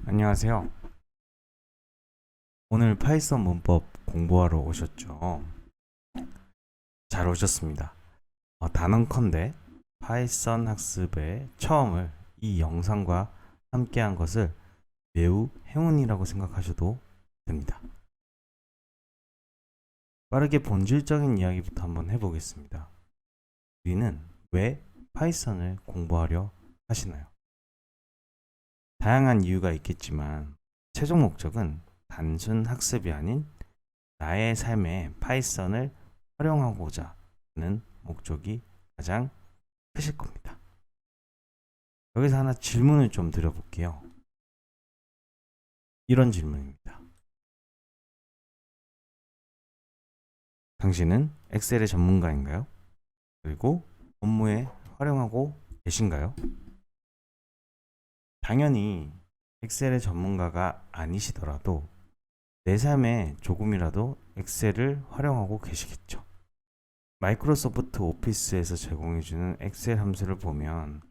안녕하세요. 오늘 파이썬 문법 공부하러 오셨죠? 잘 오셨습니다. 단언컨대 파이썬 학습의 처음을 이 영상과 함께한 것을 매우 행운이라고 생각하셔도 됩니다. 빠르게 본질적인 이야기부터 한번 해보겠습니다. 우리는 왜 파이썬을 공부하려 하시나요? 다양한 이유가 있겠지만 최종 목적은 단순 학습이 아닌 나의 삶에 파이썬을 활용하고자 하는 목적이 가장 크실 겁니다. 여기서 하나 질문을 좀 드려볼게요. 이런 질문입니다. 당신은 엑셀의 전문가인가요? 그리고 업무에 활용하고 계신가요? 당연히 엑셀의 전문가가 아니시더라도 내 삶에 조금이라도 엑셀을 활용하고 계시겠죠. 마이크로소프트 오피스에서 제공해주는 엑셀 함수를 보면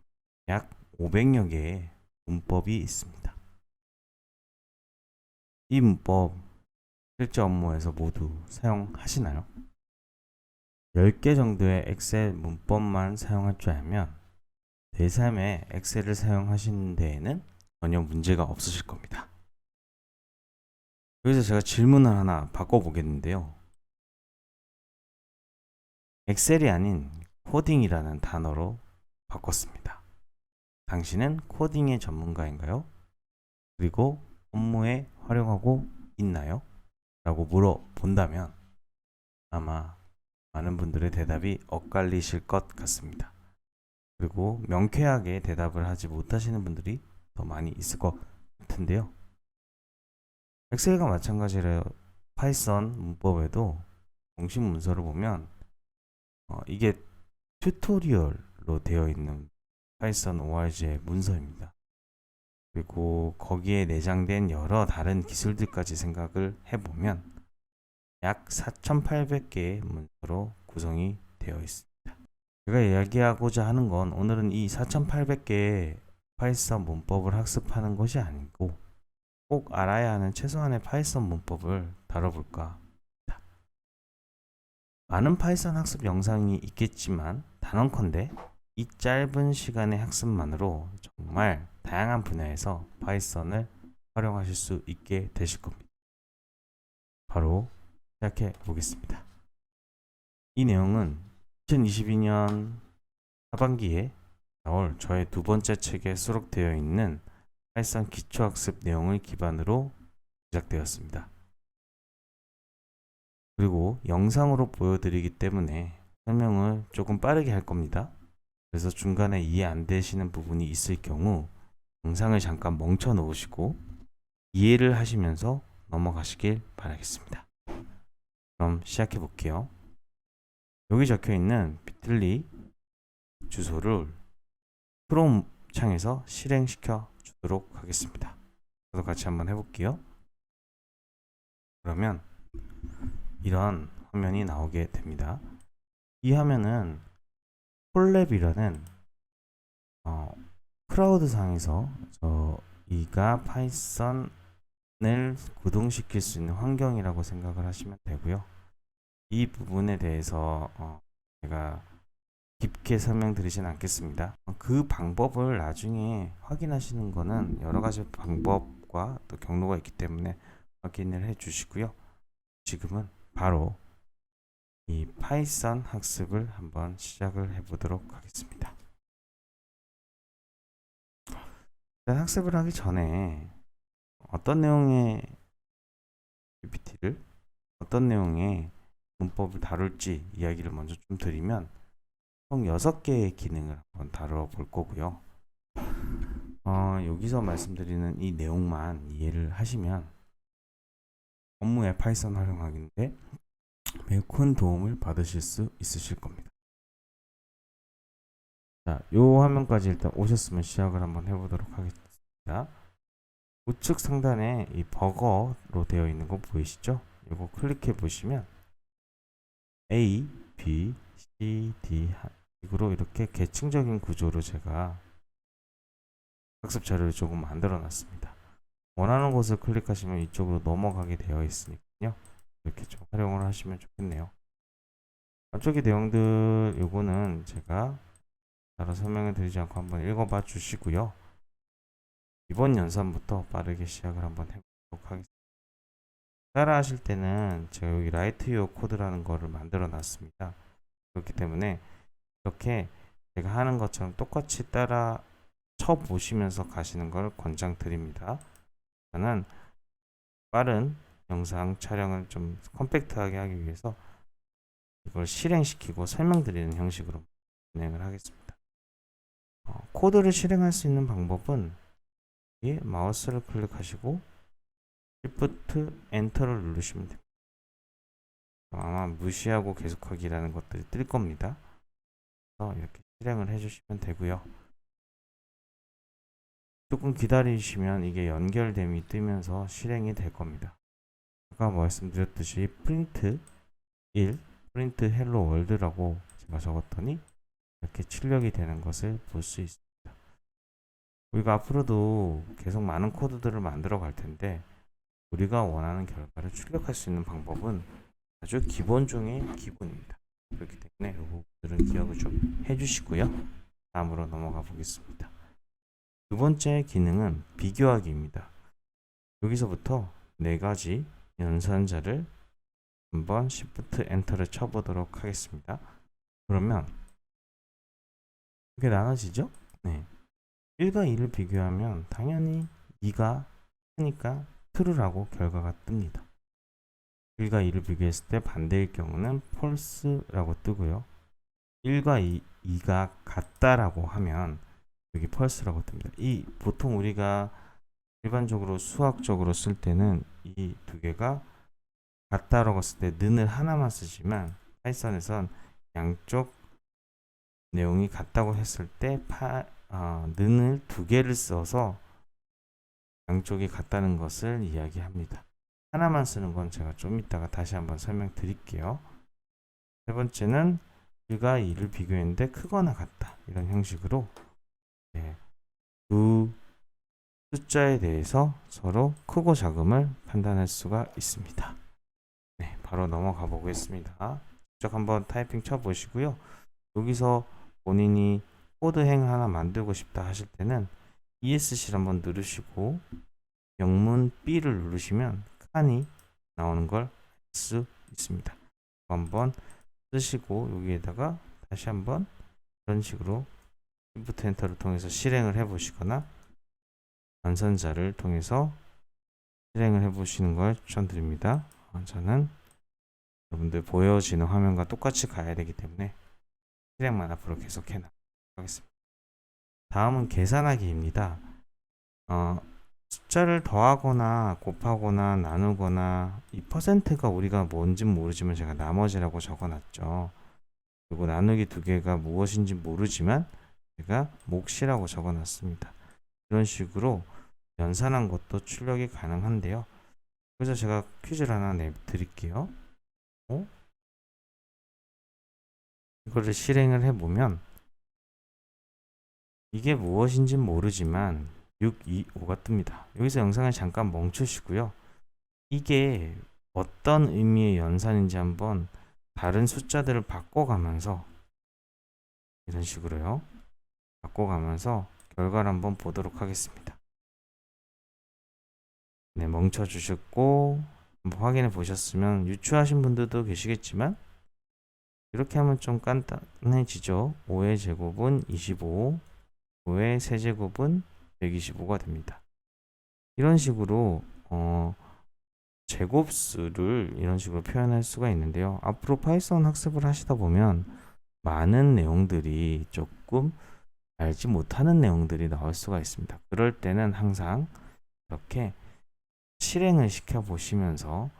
약 500여 개의 문법이 있습니다. 이 문법 실제 업무에서 모두 사용하시나요? 10개 정도의 엑셀 문법만 사용할 줄 알면 내 삶에 엑셀을 사용하시는 데에는 전혀 문제가 없으실 겁니다. 여기서 제가 질문을 하나 바꿔보겠는데요. 엑셀이 아닌 코딩이라는 단어로 바꿨습니다. 당신은 코딩의 전문가인가요? 그리고 업무에 활용하고 있나요? 라고 물어본다면 아마 많은 분들의 대답이 엇갈리실 것 같습니다. 그리고 명쾌하게 대답을 하지 못하시는 분들이 더 많이 있을 것 같은데요. 엑셀과 마찬가지로 파이썬 문법에도 공식 문서를 보면 이게 튜토리얼로 되어 있는 파이썬 org의 문서입니다. 그리고 거기에 내장된 여러 다른 기술들까지 생각을 해보면 약 4,800개의 문서로 구성이 되어 있습니다. 제가 이야기하고자 하는 건 오늘은 이 4,800개의 파이썬 문법을 학습하는 것이 아니고 꼭 알아야 하는 최소한의 파이썬 문법을 다뤄볼까 합니다. 많은 파이썬 학습 영상이 있겠지만 단언컨대 이 짧은 시간의 학습만으로 정말 다양한 분야에서 파이썬을 활용하실 수 있게 되실 겁니다. 바로 시작해 보겠습니다. 이 내용은 2022년 하반기에 나올 저의 두 번째 책에 수록되어 있는 파이썬 기초학습 내용을 기반으로 제작되었습니다. 그리고 영상으로 보여드리기 때문에 설명을 조금 빠르게 할 겁니다. 그래서 중간에 이해 안 되시는 부분이 있을 경우 영상을 잠깐 멈춰 놓으시고 이해를 하시면서 넘어가시길 바라겠습니다. 그럼 시작해 볼게요. 여기 적혀 있는 비틀리 주소를 크롬 창에서 실행시켜 주도록 하겠습니다. 저도 같이 한번 해볼게요. 그러면 이런 화면이 나오게 됩니다. 이 화면은 콜랩이라는 크라우드 상에서 저희가 파이썬을 구동시킬 수 있는 환경이라고 생각을 하시면 되고요. 이 부분에 대해서 제가 깊게 설명드리진 않겠습니다. 그 방법을 나중에 확인하시는 거는 여러 가지 방법과 또 경로가 있기 때문에 확인을 해 주시고요. 지금은 바로 이 파이썬 학습을 한번 시작을 해 보도록 하겠습니다. 일단 학습을 하기 전에 어떤 내용의 PPT를 어떤 내용의 문법을 다룰지 이야기를 먼저 좀 드리면 총 6개의 기능을 한번 다뤄볼 거고요. 여기서 말씀드리는 이 내용만 이해를 하시면 업무에 파이썬 활용하기인데 매우 큰 도움을 받으실 수 있으실 겁니다. 자, 요 화면까지 일단 오셨으면 시작을 한번 해보도록 하겠습니다. 우측 상단에 이 버거로 되어 있는 거 보이시죠? 이거 클릭해 보시면 A, B, C, D 식으로 이렇게 계층적인 구조로 제가 학습 자료를 조금 만들어 놨습니다. 원하는 곳을 클릭하시면 이쪽으로 넘어가게 되어 있으니까요. 이렇게 좀 활용을 하시면 좋겠네요. 앞쪽의 내용들 요거는 제가 따로 설명을 드리지 않고 한번 읽어봐 주시고요. 이번 연산부터 빠르게 시작을 한번 해보도록 하겠습니다. 따라 하실 때는 제가 여기 라이트 유어 코드라는 거를 만들어 놨습니다. 그렇기 때문에 이렇게 제가 하는 것처럼 똑같이 따라 쳐 보시면서 가시는 걸 권장드립니다. 저는 빠른 영상 촬영을 좀 컴팩트하게 하기 위해서 이걸 실행시키고 설명드리는 형식으로 진행을 하겠습니다. 코드를 실행할 수 있는 방법은 이 마우스를 클릭하시고 Shift Enter를 누르시면 됩니다. 아마 무시하고 계속하기라는 것들이 뜰 겁니다. 그래서 이렇게 실행을 해주시면 되고요. 조금 기다리시면 이게 연결됨이 뜨면서 실행이 될 겁니다. 아까 말씀드렸듯이 프린트 1, 프린트 헬로 월드라고 제가 적었더니 이렇게 출력이 되는 것을 볼 수 있습니다. 우리가 앞으로도 계속 많은 코드들을 만들어 갈 텐데 우리가 원하는 결과를 출력할 수 있는 방법은 아주 기본 중의 기본입니다. 그렇기 때문에 이 부분들은 기억을 좀 해주시고요. 다음으로 넘어가 보겠습니다. 두 번째 기능은 비교하기입니다. 여기서부터 네 가지 연산자를 한번 Shift Enter를 쳐보도록 하겠습니다. 그러면 이렇게 나눠지죠? 네. 1과 2를 비교하면 당연히 2가 크니까 true라고 결과가 뜹니다. 1과 2를 비교했을 때 반대일 경우는 false라고 뜨고요. 1과 2가 같다라고 하면 여기 false라고 뜹니다. 이 보통 우리가 일반적으로 수학적으로 쓸 때는 이 두 개가 같다라고 쓸 때 는을 하나만 쓰지만 파이썬에선 양쪽 내용이 같다고 했을 때 는을 두 개를 써서 양쪽이 같다는 것을 이야기합니다. 하나만 쓰는 건 제가 좀 이따가 다시 한번 설명드릴게요. 세 번째는 1과 2를 비교했는데 크거나 같다 이런 형식으로 두 숫자에 대해서 서로 크고 작음을 판단할 수가 있습니다. 네, 바로 넘어가 보겠습니다. 직접 한번 타이핑 쳐 보시고요. 여기서 본인이 코드 행 하나 만들고 싶다 하실 때는 ESC를 한번 누르시고 영문 B를 누르시면 칸이 나오는 걸 알 수 있습니다. 한번 쓰시고 여기에다가 다시 한번 이런 식으로 Shift 엔터를 통해서 실행을 해 보시거나 완선자를 통해서 실행을 해 보시는 걸 추천드립니다. 저는 여러분들 보여지는 화면과 똑같이 가야 되기 때문에 실행만 앞으로 계속 해 나가겠습니다. 다음은 계산하기입니다. 숫자를 더하거나 곱하거나 나누거나 이 퍼센트가 우리가 뭔지 모르지만 제가 나머지라고 적어놨죠. 그리고 나누기 두 개가 무엇인지 모르지만 제가 몫이라고 적어놨습니다. 이런 식으로 연산한 것도 출력이 가능한데요. 그래서 제가 퀴즈를 하나 내드릴게요. 이거를 실행을 해보면 이게 무엇인지 모르지만 6, 2, 5가 뜹니다. 여기서 영상을 잠깐 멈추시고요. 이게 어떤 의미의 연산인지 한번 다른 숫자들을 바꿔가면서 이런 식으로요. 바꿔가면서 결과를 한번 보도록 하겠습니다. 네, 멈춰 주셨고 한번 확인해 보셨으면 유추하신 분들도 계시겠지만 이렇게 하면 좀 간단해지죠. 5의 제곱은 25, 5의 세제곱은 125가 됩니다. 이런 식으로 제곱수를 이런 식으로 표현할 수가 있는데요. 앞으로 파이썬 학습을 하시다 보면 많은 내용들이 조금 알지 못하는 내용들이 나올 수가 있습니다. 그럴 때는 항상 이렇게 실행을 시켜 보시면서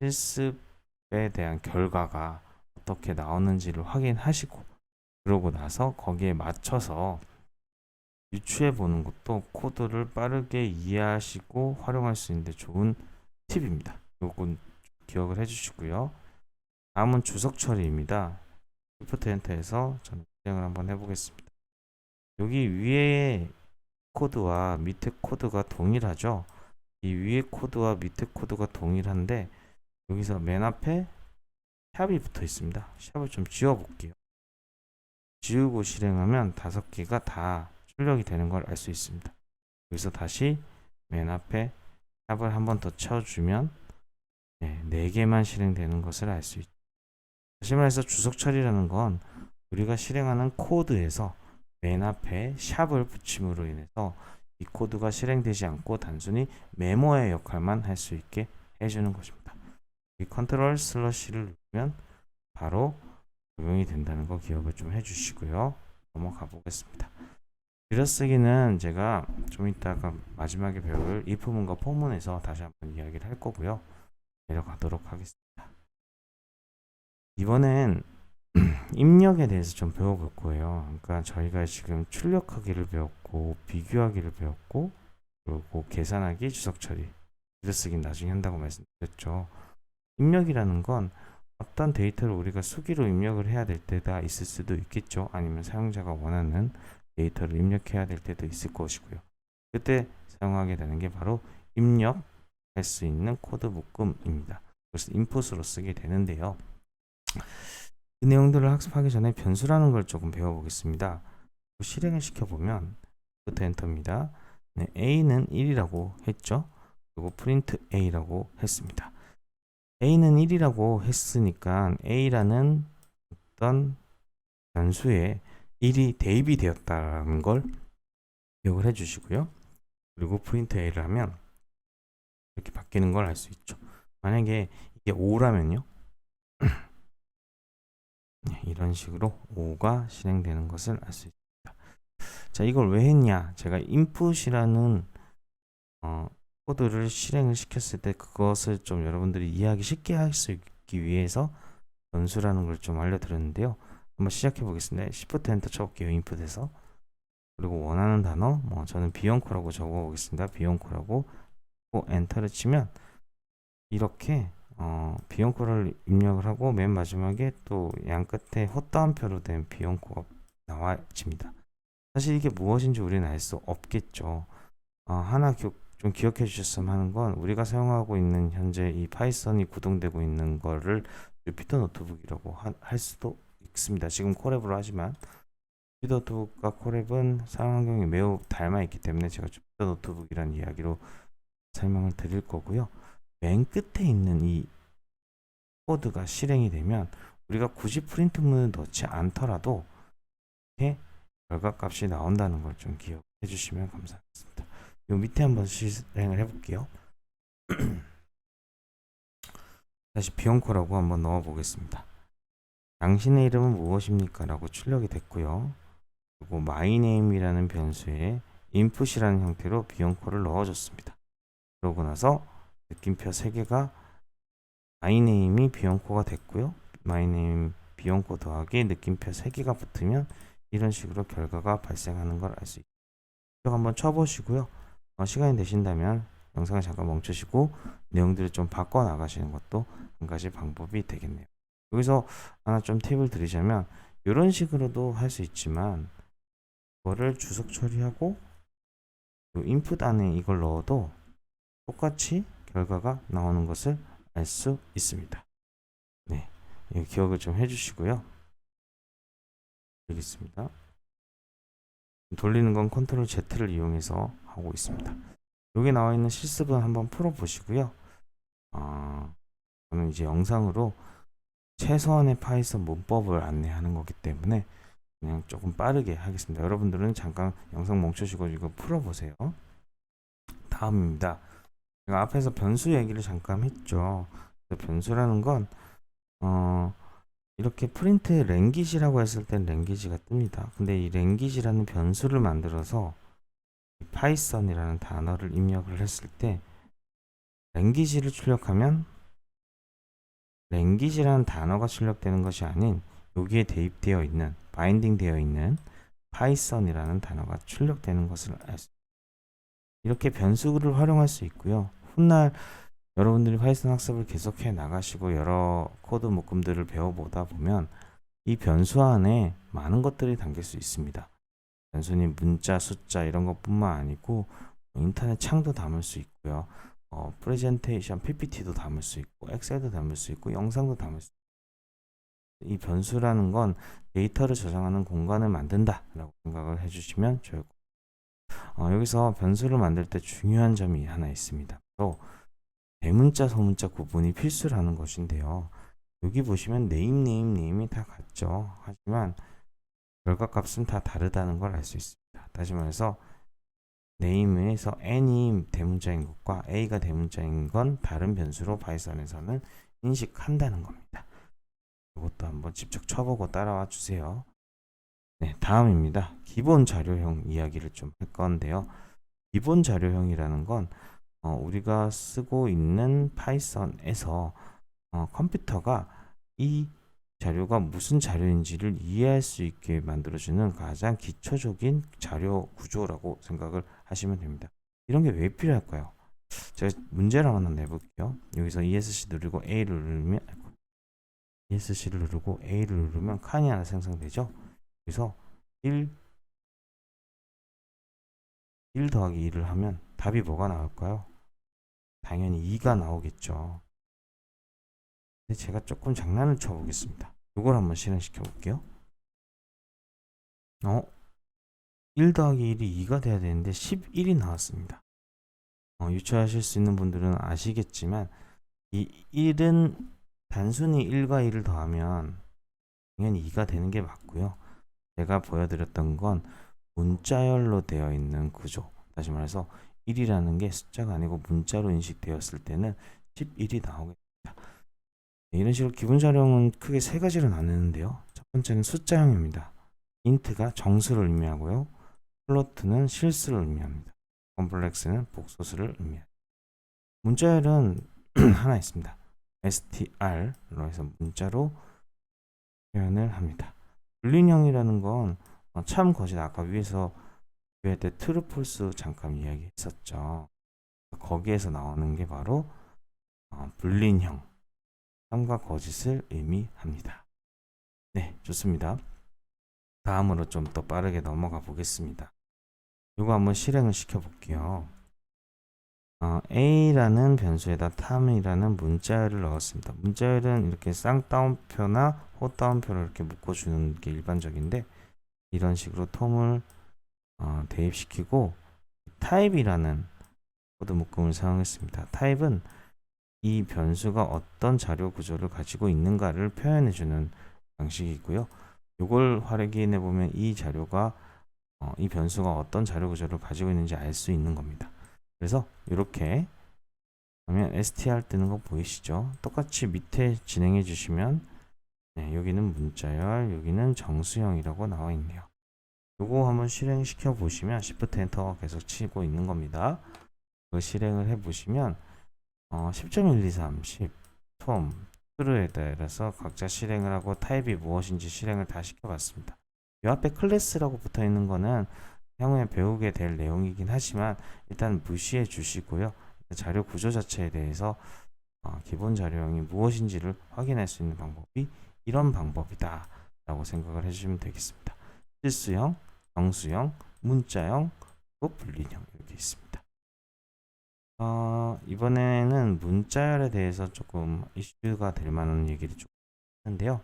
실습에 대한 결과가 어떻게 나오는지를 확인하시고 그러고 나서 거기에 맞춰서 유추해 보는 것도 코드를 빠르게 이해하시고 활용할 수 있는데 좋은 팁입니다. 이건 기억을 해주시고요. 다음은 주석 처리입니다. Shift 엔터에서 저는 실행을 한번 해보겠습니다. 여기 위에 코드와 밑에 코드가 동일하죠. 이 위에 코드와 밑에 코드가 동일한데 여기서 맨 앞에 샵이 붙어 있습니다. 샵을 좀 지워 볼게요. 지우고 실행하면 5개가 다 출력이 되는 걸 알 수 있습니다. 여기서 다시 맨 앞에 샵을 한 번 더 채워주면 4개만 실행되는 것을 알 수 있죠. 다시 말해서 주석 처리라는 건 우리가 실행하는 코드에서 맨 앞에 샵을 붙임으로 인해서 이 코드가 실행되지 않고 단순히 메모의 역할만 할 수 있게 해주는 것입니다. 이 컨트롤 슬러시를 누르면 바로 적용이 된다는 거 기억을 좀 해주시고요. 넘어가 보겠습니다. 들여쓰기는 제가 좀 이따가 마지막에 배울 if문과 for문에서 다시 한번 이야기를 할 거고요. 내려가도록 하겠습니다. 이번엔 입력에 대해서 좀 배워볼 거예요. 그러니까 저희가 지금 출력하기를 배웠고 비교하기를 배웠고 그리고 계산하기, 주석 처리, 들여쓰기는 나중에 한다고 말씀드렸죠. 입력이라는 건 어떤 데이터를 우리가 수기로 입력을 해야 될 때가 있을 수도 있겠죠. 아니면 사용자가 원하는 데이터를 입력해야 될 때도 있을 것이고요. 그때 사용하게 되는 게 바로 입력할 수 있는 코드 묶음입니다. 그래서 인풋으로 쓰게 되는데요. 그 내용들을 학습하기 전에 변수라는 걸 조금 배워보겠습니다. 실행을 시켜보면 부터 엔터입니다. 네, A는 1이라고 했죠. 그리고 프린트 A라고 했습니다. A는 1이라고 했으니까 A라는 어떤 변수에 1이 대입이 되었다는 걸 기억을 해주시고요. 그리고 프린트 A를 하면 이렇게 바뀌는 걸 알 수 있죠. 만약에 이게 5라면요. 이런 식으로 5가 실행되는 것을 알 수 있습니다. 자, 이걸 왜 했냐? 제가 input이라는 코드를 실행을 시켰을 때 그것을 좀 여러분들이 이해하기 쉽게 할 수 있기 위해서 변수라는 걸 좀 알려드렸는데요. 한번 시작해 보겠습니다. Shift 엔터 쳐볼게요. 인풋에서. 그리고 원하는 단어, 저는 비욘코라고 적어 보겠습니다. 비욘코라고 엔터를 치면 이렇게 비욘코를 입력을 하고 맨 마지막에 또 양 끝에 헛다운표로 된 비욘코가 나와집니다. 사실 이게 무엇인지 우리는 알 수 없겠죠. 하나 좀 기억해 주셨으면 하는 건 우리가 사용하고 있는 현재 이 파이썬이 구동되고 있는 거를 주피터 노트북이라고 할 수도 있습니다. 지금 콜랩으로 하지만 주피터 노트북과 콜랩은 사용 환경이 매우 닮아 있기 때문에 제가 주피터 노트북이라는 이야기로 설명을 드릴 거고요. 맨 끝에 있는 이 코드가 실행이 되면 우리가 굳이 프린트문을 넣지 않더라도 이렇게 결과값이 나온다는 걸 좀 기억해 주시면 감사하겠습니다. 요 밑에 한번 실행을 해볼게요. 다시 비욘코라고 한번 넣어 보겠습니다. 당신의 이름은 무엇입니까? 라고 출력이 됐고요. 그리고 myname이라는 변수에 input이라는 형태로 비욘코를 넣어줬습니다. 그러고 나서 느낌표 3개가 myname이 비욘코가 됐고요. myname 비욘코 더하기 느낌표 3개가 붙으면 이런 식으로 결과가 발생하는 걸 알 수 있습니다. 한번 쳐보시고요. 시간이 되신다면 영상을 잠깐 멈추시고 내용들을 좀 바꿔 나가시는 것도 한 가지 방법이 되겠네요. 여기서 하나 좀 팁을 드리자면 이런 식으로도 할 수 있지만 이거를 주석 처리하고 인풋 안에 이걸 넣어도 똑같이 결과가 나오는 것을 알 수 있습니다. 네, 기억을 좀 해주시고요. 여기 있습니다. 돌리는 건 컨트롤 Z를 이용해서 하고 있습니다. 여기 나와 있는 실습은 한번 풀어 보시고요. 저는 이제 영상으로 최소한의 파이썬 문법을 안내하는 거기 때문에 그냥 조금 빠르게 하겠습니다. 여러분들은 잠깐 영상 멈추시고 이거 풀어 보세요. 다음입니다. 제가 앞에서 변수 얘기를 잠깐 했죠. 변수라는 건 이렇게 프린트 랭귀지라고 했을 땐 랭귀지가 뜹니다. 근데 이 랭귀지라는 변수를 만들어서 파이썬이라는 단어를 입력을 했을 때 랭귀지를 출력하면 랭귀지라는 단어가 출력되는 것이 아닌 여기에 대입되어 있는 바인딩 되어 있는 파이썬이라는 단어가 출력되는 것을 알 수 있습니다. 이렇게 변수를 활용할 수 있고요. 훗날 여러분들이 파이썬 학습을 계속해 나가시고 여러 코드 묶음들을 배워보다 보면 이 변수 안에 많은 것들이 담길 수 있습니다. 단순히 문자, 숫자 이런 것뿐만 아니고 인터넷 창도 담을 수 있고요. 프레젠테이션 PPT도 담을 수 있고 엑셀도 담을 수 있고 영상도 담을 수 있고 이 변수라는 건 데이터를 저장하는 공간을 만든다 라고 생각을 해주시면 좋을 것 같아요. 여기서 변수를 만들 때 중요한 점이 하나 있습니다. 또 대문자 소문자 구분이 필수라는 것인데요. 여기 보시면 네임이 다 같죠. 하지만 결과값은 다 다르다는 걸 알 수 있습니다. 다시 말해서 네임에서 n이 대문자인 것과 a가 대문자인 건 다른 변수로 파이썬에서는 인식한다는 겁니다. 이것도 한번 직접 쳐보고 따라와 주세요. 네, 다음입니다. 기본 자료형 이야기를 좀 할 건데요. 기본 자료형이라는 건 우리가 쓰고 있는 파이썬에서 컴퓨터가 이 자료가 무슨 자료인지를 이해할 수 있게 만들어주는 가장 기초적인 자료 구조라고 생각을 하시면 됩니다. 이런 게 왜 필요할까요? 제가 문제를 하나 내볼게요. 여기서 ESC 누르고 A를 누르면 ESC를 누르고 A를 누르면 칸이 하나 생성되죠. 그래서 1 더하기 2를 하면 답이 뭐가 나올까요? 당연히 2가 나오겠죠. 근데 제가 조금 장난을 쳐보겠습니다. 이걸 한번 실행시켜 볼게요. 1 더하기 1이 2가 돼야 되는데 11이 나왔습니다. 유추하실 수 있는 분들은 아시겠지만 이 1은 단순히 1과 2를 더하면 당연히 2가 되는 게 맞고요. 제가 보여드렸던 건 문자열로 되어 있는 구조. 다시 말해서 1이라는 게 숫자가 아니고 문자로 인식되었을 때는 11이 나오겠습니다. 이런 식으로 기본 자료형은 크게 세 가지로 나누는데요. 첫 번째는 숫자형입니다. 인트가 정수를 의미하고요. 플로트는 실수를 의미합니다. 컴플렉스는 복소수를 의미합니다. 문자열은 하나 있습니다. str로 해서 문자로 표현을 합니다. 불린형이라는 건 참 거짓 아까 위에서 할 때 true, false 잠깐 이야기했었죠. 거기에서 나오는 게 바로 불린형, 참과 거짓을 의미합니다. 네, 좋습니다. 다음으로 좀 더 빠르게 넘어가 보겠습니다. 이거 한번 실행을 시켜 볼게요. a라는 변수에다 time이라는 문자열을 넣었습니다. 문자열은 이렇게 쌍따옴표나 호따옴표를 이렇게 묶어주는 게 일반적인데 이런 식으로 톰을 대입시키고 type이라는 코드 묶음을 사용했습니다. type은 이 변수가 어떤 자료 구조를 가지고 있는가를 표현해주는 방식이고요. 이걸 확인해 보면 이 자료가 이 변수가 어떤 자료 구조를 가지고 있는지 알 수 있는 겁니다. 그래서 이렇게 하면 str 뜨는 거 보이시죠? 똑같이 밑에 진행해 주시면 네, 여기는 문자열, 여기는 정수형이라고 나와 있네요. 요거 한번 실행시켜 보시면 Shift 엔터 계속 치고 있는 겁니다. 그 실행을 해 보시면 10.123, 10, 톰, true에 따라서 각자 실행을 하고 타입이 무엇인지 실행을 다 시켜봤습니다. 이 앞에 클래스라고 붙어 있는 거는 향후에 배우게 될 내용이긴 하지만 일단 무시해 주시고요. 자료 구조 자체에 대해서 기본 자료형이 무엇인지를 확인할 수 있는 방법이 이런 방법이다 라고 생각을 해주시면 되겠습니다. 실수형, 정수형, 문자형, 불린형 이렇게 있습니다. 이번에는 문자열에 대해서 조금 이슈가 될 만한 얘기를 좀 하는데요.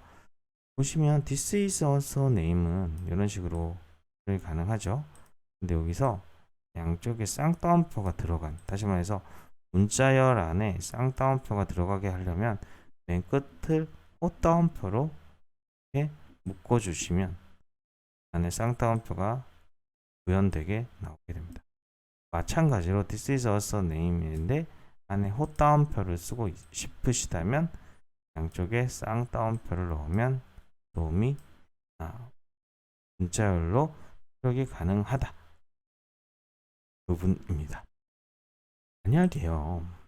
보시면 this is also name은 이런 식으로 가능하죠. 근데 여기서 양쪽에 쌍따옴표가 들어간, 다시 말해서 문자열 안에 쌍따옴표가 들어가게 하려면 맨 끝을 호따옴표로 이렇게 묶어주시면 안에 쌍따옴표가 구현되게 나오게 됩니다. 마찬가지로 this is also name인데 안에 호따옴표를 쓰고 싶으시다면 양쪽에 쌍따옴표를 넣으면 도움이 문자열로 출력이 가능하다 부분입니다. 만약에요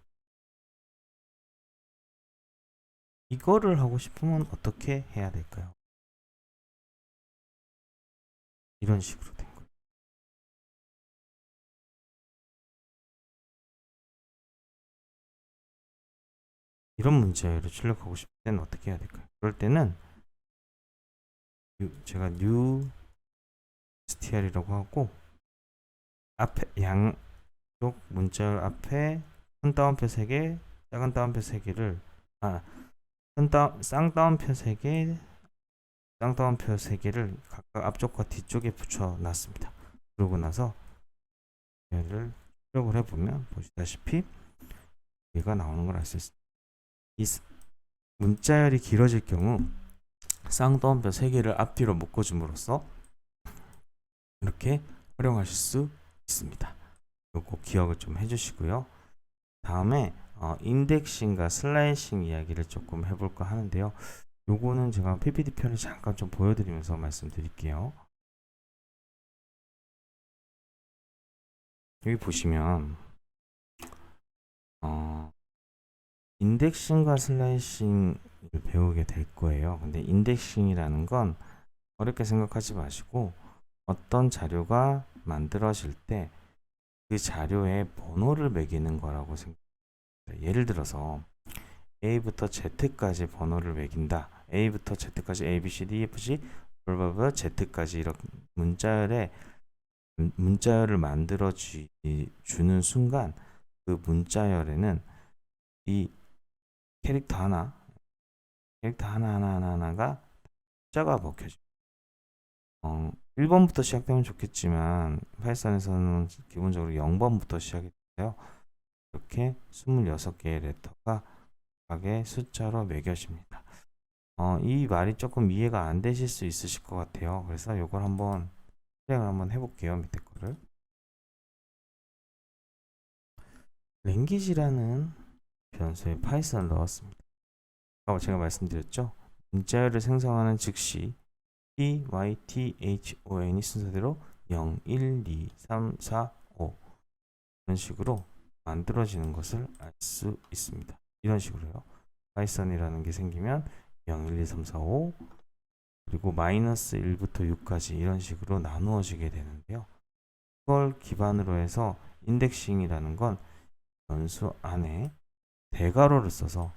이거를 하고 싶으면 어떻게 해야 될까요? 이런 식으로 된 거예요. 이런 문자열을 출력하고 싶을 때는 어떻게 해야 될까요? 그럴 때는 제가 new str이라고 하고 앞에 양쪽 문자열 앞에 큰 따옴표 3개, 작은 따옴표 3개를 쌍따옴표 3개, 쌍따옴표 3개를 각각 앞쪽과 뒤쪽에 붙여 놨습니다. 그러고 나서 얘를 출력을 해보면 보시다시피 얘가 나오는 걸 알 수 있습니다. 이 문자열이 길어질 경우 쌍따옴표 3개를 앞뒤로 묶어줌으로써 이렇게 활용하실 수 있습니다. 요거 기억을 좀 해주시고요. 다음에 인덱싱과 슬라이싱 이야기를 조금 해볼까 하는데요. 요거는 제가 PPT편을 잠깐 좀 보여드리면서 말씀드릴게요. 여기 보시면 인덱싱과 슬라이싱을 배우게 될 거예요. 근데 인덱싱이라는 건 어렵게 생각하지 마시고 어떤 자료가 만들어질 때 그 자료에 번호를 매기는 거라고 생각합니다. 예를 들어서 A부터 Z까지 번호를 매긴다. A부터 Z까지 A, B, C, D, F, G, Z까지 이렇게 문자열을 만들어 주는 순간 그 문자열에는 이 캐릭터 하나가 숫자가 먹혀집니다. 1번부터 시작되면 좋겠지만 파이썬에서는 기본적으로 0번부터 시작이 돼요. 이렇게 26개의 레터가 각각의 숫자로 매겨집니다. 이 말이 조금 이해가 안 되실 수 있으실 것 같아요. 그래서 이걸 한번 실행을 한번 해볼게요. 밑에 거를. 랭귀지라는 변수에 파이썬을 넣었습니다. 아까 제가 말씀드렸죠. 문자열을 생성하는 즉시 python이 순서대로 0, 1, 2, 3, 4, 5 이런 식으로 만들어지는 것을 알 수 있습니다. 이런 식으로요. 파이썬이라는 게 생기면 0, 1, 2, 3, 4, 5 그리고 마이너스 1부터 6까지 이런 식으로 나누어지게 되는데요. 그걸 기반으로 해서 인덱싱이라는 건 변수 안에 대괄호를 써서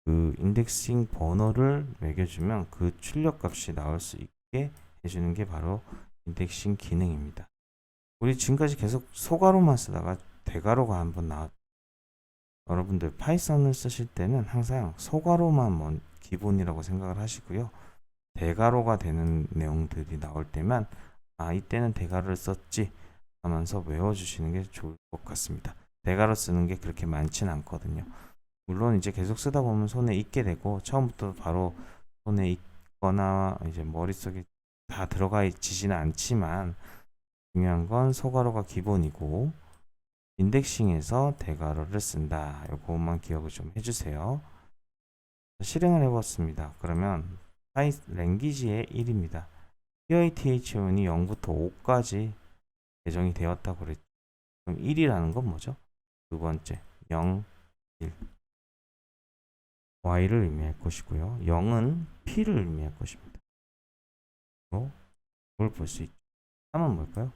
그 인덱싱 번호를 매겨주면 그 출력 값이 나올 수 있게 해주는 게 바로 인덱싱 기능입니다. 우리 지금까지 계속 소괄호만 쓰다가 대괄호가 한번 나왔죠. 여러분들 파이썬을 쓰실 때는 항상 소괄호만 기본이라고 생각을 하시고요. 대괄호가 되는 내용들이 나올 때만 이때는 대괄호를 썼지 하면서 외워주시는 게 좋을 것 같습니다. 대괄호 쓰는 게 그렇게 많지는 않거든요. 물론 이제 계속 쓰다 보면 손에 익게 되고 처음부터 바로 손에 익거나 이제 머릿속에 다 들어가 있지는 않지만 중요한 건 소괄호가 기본이고 인덱싱에서 대괄호를 쓴다. 요것만 기억을 좀 해주세요. 실행을 해봤습니다. 그러면 랭귀지의 1입니다. python이 0부터 5까지 배정이 되었다고 그랬죠. 그럼 1이라는 건 뭐죠? 두 번째 0, 1 y를 의미할 것이고요. 0은 p를 의미할 것입니다. 그걸 볼 수 있죠. 3은 뭘까요?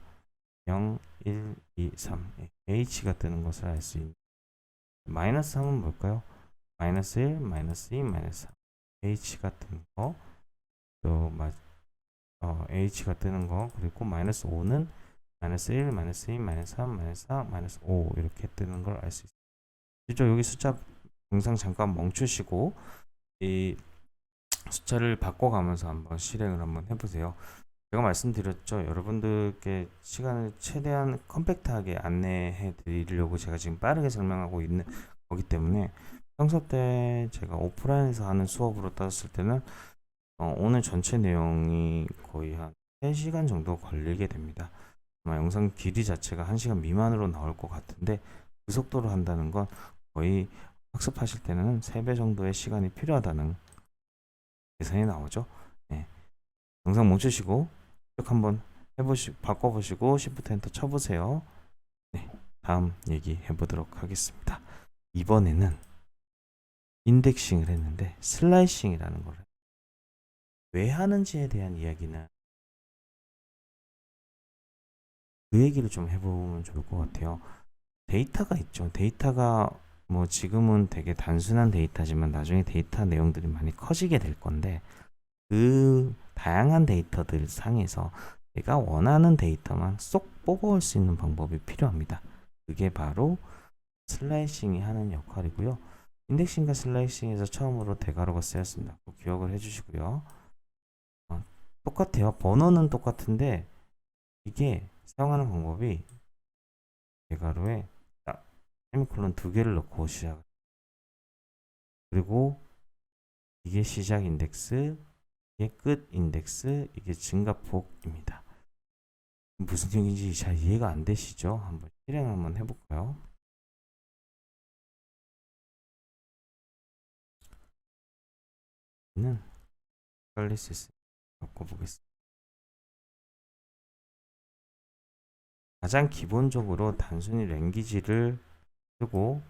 0, 1, 2, 3 h가 뜨는 것을 알 수 있는 마이너스 3은 뭘까요? 마이너스 1, 마이너스 2, 마이너스 3 h가 뜨는 거, 또 h가 뜨는 거, 그리고 마이너스 5는 마이너스 1, 마이너스 2, 마이너스 3, 마이너스 4, 마이너스 5 이렇게 뜨는 걸 알 수 있습니다. 여기 숫자 영상 잠깐 멈추시고 이 숫자를 바꿔가면서 한번 실행을 한번 해보세요. 제가 말씀드렸죠. 여러분들께 시간을 최대한 컴팩트하게 안내해 드리려고 제가 지금 빠르게 설명하고 있는 거기 때문에 평소 때 제가 오프라인에서 하는 수업으로 따졌을 때는 오늘 전체 내용이 거의 한 3시간 정도 걸리게 됩니다. 아마 영상 길이 자체가 1시간 미만으로 나올 것 같은데 그 속도로 한다는 건 거의 학습하실 때는 3배 정도의 시간이 필요하다는 계산이 나오죠. 네. 영상 멈추시고 쭉 한번 바꿔보시고 Shift 엔터 쳐보세요. 네, 다음 얘기 해보도록 하겠습니다. 이번에는 인덱싱을 했는데 슬라이싱이라는 걸 왜 하는지에 대한 이야기는 그 얘기를 좀 해보면 좋을 것 같아요. 데이터가 있죠. 데이터가 뭐 지금은 되게 단순한 데이터지만 나중에 데이터 내용들이 많이 커지게 될 건데 그 다양한 데이터들 상에서 내가 원하는 데이터만 쏙 뽑아올 수 있는 방법이 필요합니다. 그게 바로 슬라이싱이 하는 역할이고요. 인덱싱과 슬라이싱에서 처음으로 대괄호가 쓰였습니다. 꼭 기억을 해주시고요. 똑같아요. 번호는 똑같은데 이게 사용하는 방법이 대괄호에 딱 세미콜론 2개를 넣고 시작. 그리고 이게 시작 인덱스, 이게 끝 인덱스, 이게 증가폭입니다. 무슨 얘기인지 잘 이해가 안 되시죠? 한번 실행 한번 해볼까요? 는 헷갈릴 수 있으니까 바꿔보겠습니다. 가장 기본적으로 단순히 랭귀지를 쓰고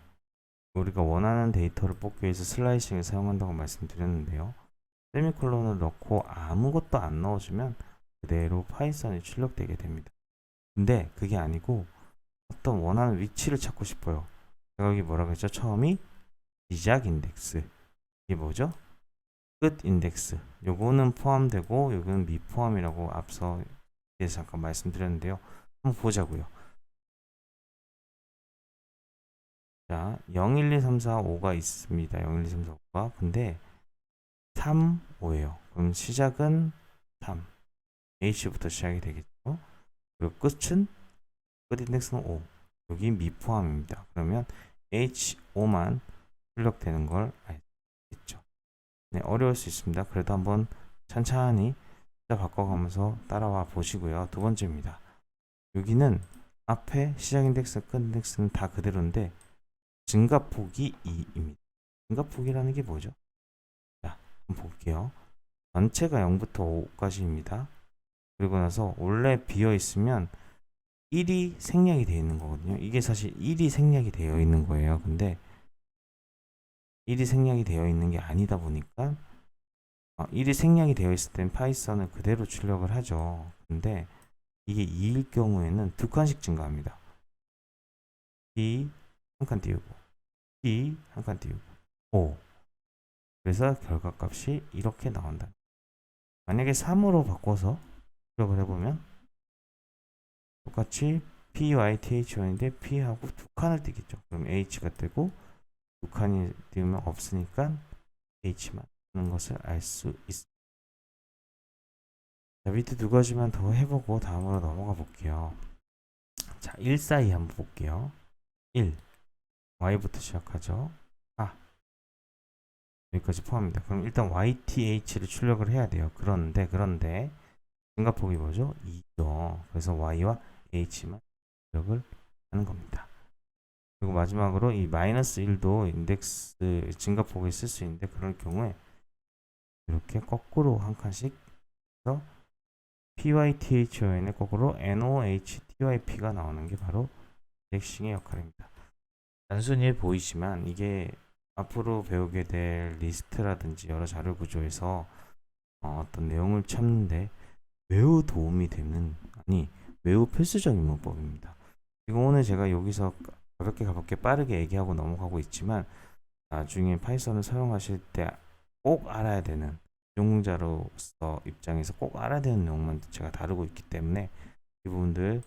우리가 원하는 데이터를 뽑기 위해서 슬라이싱을 사용한다고 말씀드렸는데요. 세미콜론을 넣고 아무것도 안 넣어주면 그대로 파이썬이 출력되게 됩니다. 근데 그게 아니고 어떤 원하는 위치를 찾고 싶어요. 제가 여기 뭐라고 했죠? 처음이 시작 인덱스. 이게 뭐죠? 끝 인덱스. 요거는 포함되고 요거는 미포함이라고 앞서 잠깐 말씀드렸는데요. 한번 보자고요. 자, 0, 1, 2, 3, 4, 5가 있습니다. 0, 1, 2, 3, 4, 5가. 근데 3, 5예요. 그럼 시작은 3. H부터 시작이 되겠죠. 그리고 끝은 끝 인덱스는 5. 여기 미포함입니다. 그러면 H5만 출력되는 걸 알겠죠. 네, 어려울 수 있습니다. 그래도 한번 천천히 바꿔가면서 따라와 보시고요. 두 번째입니다. 여기는 앞에 시작 인덱스, 끝 인덱스는 다 그대로인데 증가폭이 2입니다. 증가폭이라는 게 뭐죠? 자, 한번 볼게요. 전체가 0부터 5까지입니다. 그리고 나서 원래 비어 있으면 1이 생략이 되어 있는 거거든요. 이게 사실 1이 생략이 되어 있는 거예요. 근데 1이 생략이 되어 있는 게 아니다 보니까 1이 생략이 되어 있을 땐 파이썬을 그대로 출력을 하죠. 근데 이게 2일 경우에는 2칸씩 증가합니다. B 한 칸 띄우고 B 한 칸 띄우고 5. 그래서 결과값이 이렇게 나온다. 만약에 3으로 바꿔서 출력을 해보면 똑같이 PYTH1인데 P하고 2칸을 띄겠죠. 그럼 H가 뜨고 2칸이 띄우면 없으니까 H만 뜨는 것을 알 수 있습니다. 자, 밑에 두 가지만 더 해보고 다음으로 넘어가 볼게요. 자, 1, 4, 2 한번 볼게요. 1, Y부터 시작하죠. 여기까지 포함입니다. 그럼 일단 YTH를 출력을 해야 돼요. 그런데 증가폭이 뭐죠? 2죠. 그래서 Y와 H만 출력을 하는 겁니다. 그리고 마지막으로 이 마이너스 1도 인덱스 증가폭에 쓸 수 있는데 그럴 경우에 이렇게 거꾸로 한 칸씩 해서 PYTHON의 거꾸로 NOHTYP가 나오는 게 바로 인덱싱의 역할입니다. 단순해 보이지만 이게 앞으로 배우게 될 리스트라든지 여러 자료 구조에서 어떤 내용을 찾는데 매우 도움이 되는, 아니 매우 필수적인 문법입니다. 이거 오늘 제가 여기서 가볍게 빠르게 얘기하고 넘어가고 있지만 나중에 파이썬을 사용하실 때 꼭 알아야 되는, 전공자로서 입장에서 꼭 알아야 되는 내용만 제가 다루고 있기 때문에 이 부분들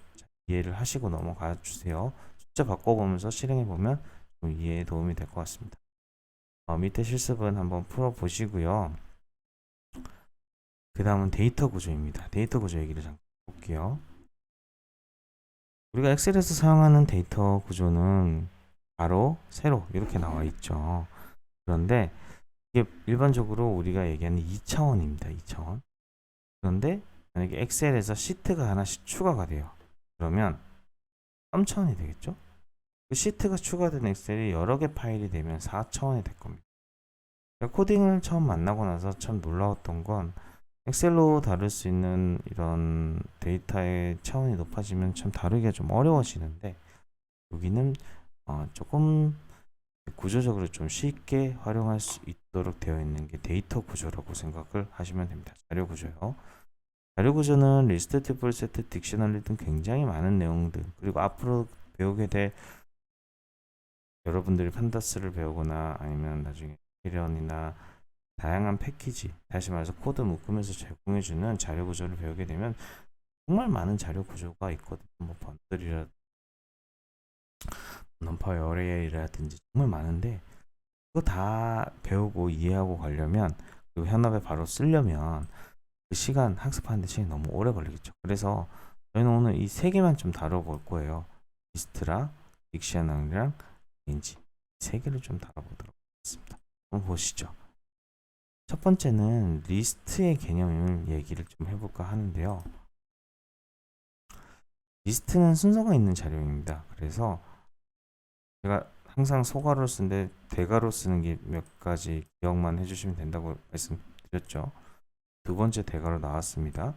이해를 하시고 넘어가 주세요. 숫자 바꿔보면서 실행해 보면 좀 이해에 도움이 될 것 같습니다. 밑에 실습은 한번 풀어 보시고요. 그 다음은 데이터 구조입니다. 데이터 구조 얘기를 잠깐 볼게요. 우리가 엑셀에서 사용하는 데이터 구조는 바로 세로 이렇게 나와 있죠. 그런데 이게 일반적으로 우리가 얘기하는 2차원입니다. 2차원. 그런데 만약에 엑셀에서 시트가 하나씩 추가가 돼요. 그러면 3차원이 되겠죠? 그 시트가 추가된 엑셀이 여러 개 파일이 되면 4차원이 될 겁니다. 코딩을 처음 만나고 나서 참 놀라웠던 건 엑셀로 다룰 수 있는 이런 데이터의 차원이 높아지면 참 다루기가 좀 어려워지는데 여기는 조금 구조적으로 좀 쉽게 활용할 수 있도록 되어 있는 게 데이터 구조라고 생각을 하시면 됩니다. 자료 구조요. 자료 구조는 리스트, 튜플, 세트, 딕셔너리 등 굉장히 많은 내용들, 그리고 앞으로 배우게 될 여러분들이 판다스를 배우거나 아니면 나중에 캐리언이나 다양한 패키지, 다시 말해서 코드 묶으면서 제공해주는 자료 구조를 배우게 되면 정말 많은 자료 구조가 있거든요. 뭐 번들이라 넘퍼의 어레이라든지 정말 많은데 그거 다 배우고 이해하고 가려면 그리고 현업에 바로 쓰려면 그 시간 학습하는데 시간이 너무 오래 걸리겠죠. 그래서 저희는 오늘 이 세 개만 좀 다뤄볼 거예요. 리스트랑 딕셔너리랑 렌지 세 개를 좀 다뤄보도록 하겠습니다. 한번 보시죠. 첫 번째는 리스트의 개념을 얘기를 좀 해볼까 하는데요. 리스트는 순서가 있는 자료입니다. 그래서 제가 항상 소가로 쓰는데 대가로 쓰는 게 몇 가지 기억만 해주시면 된다고 말씀드렸죠. 두 번째 대가로 나왔습니다.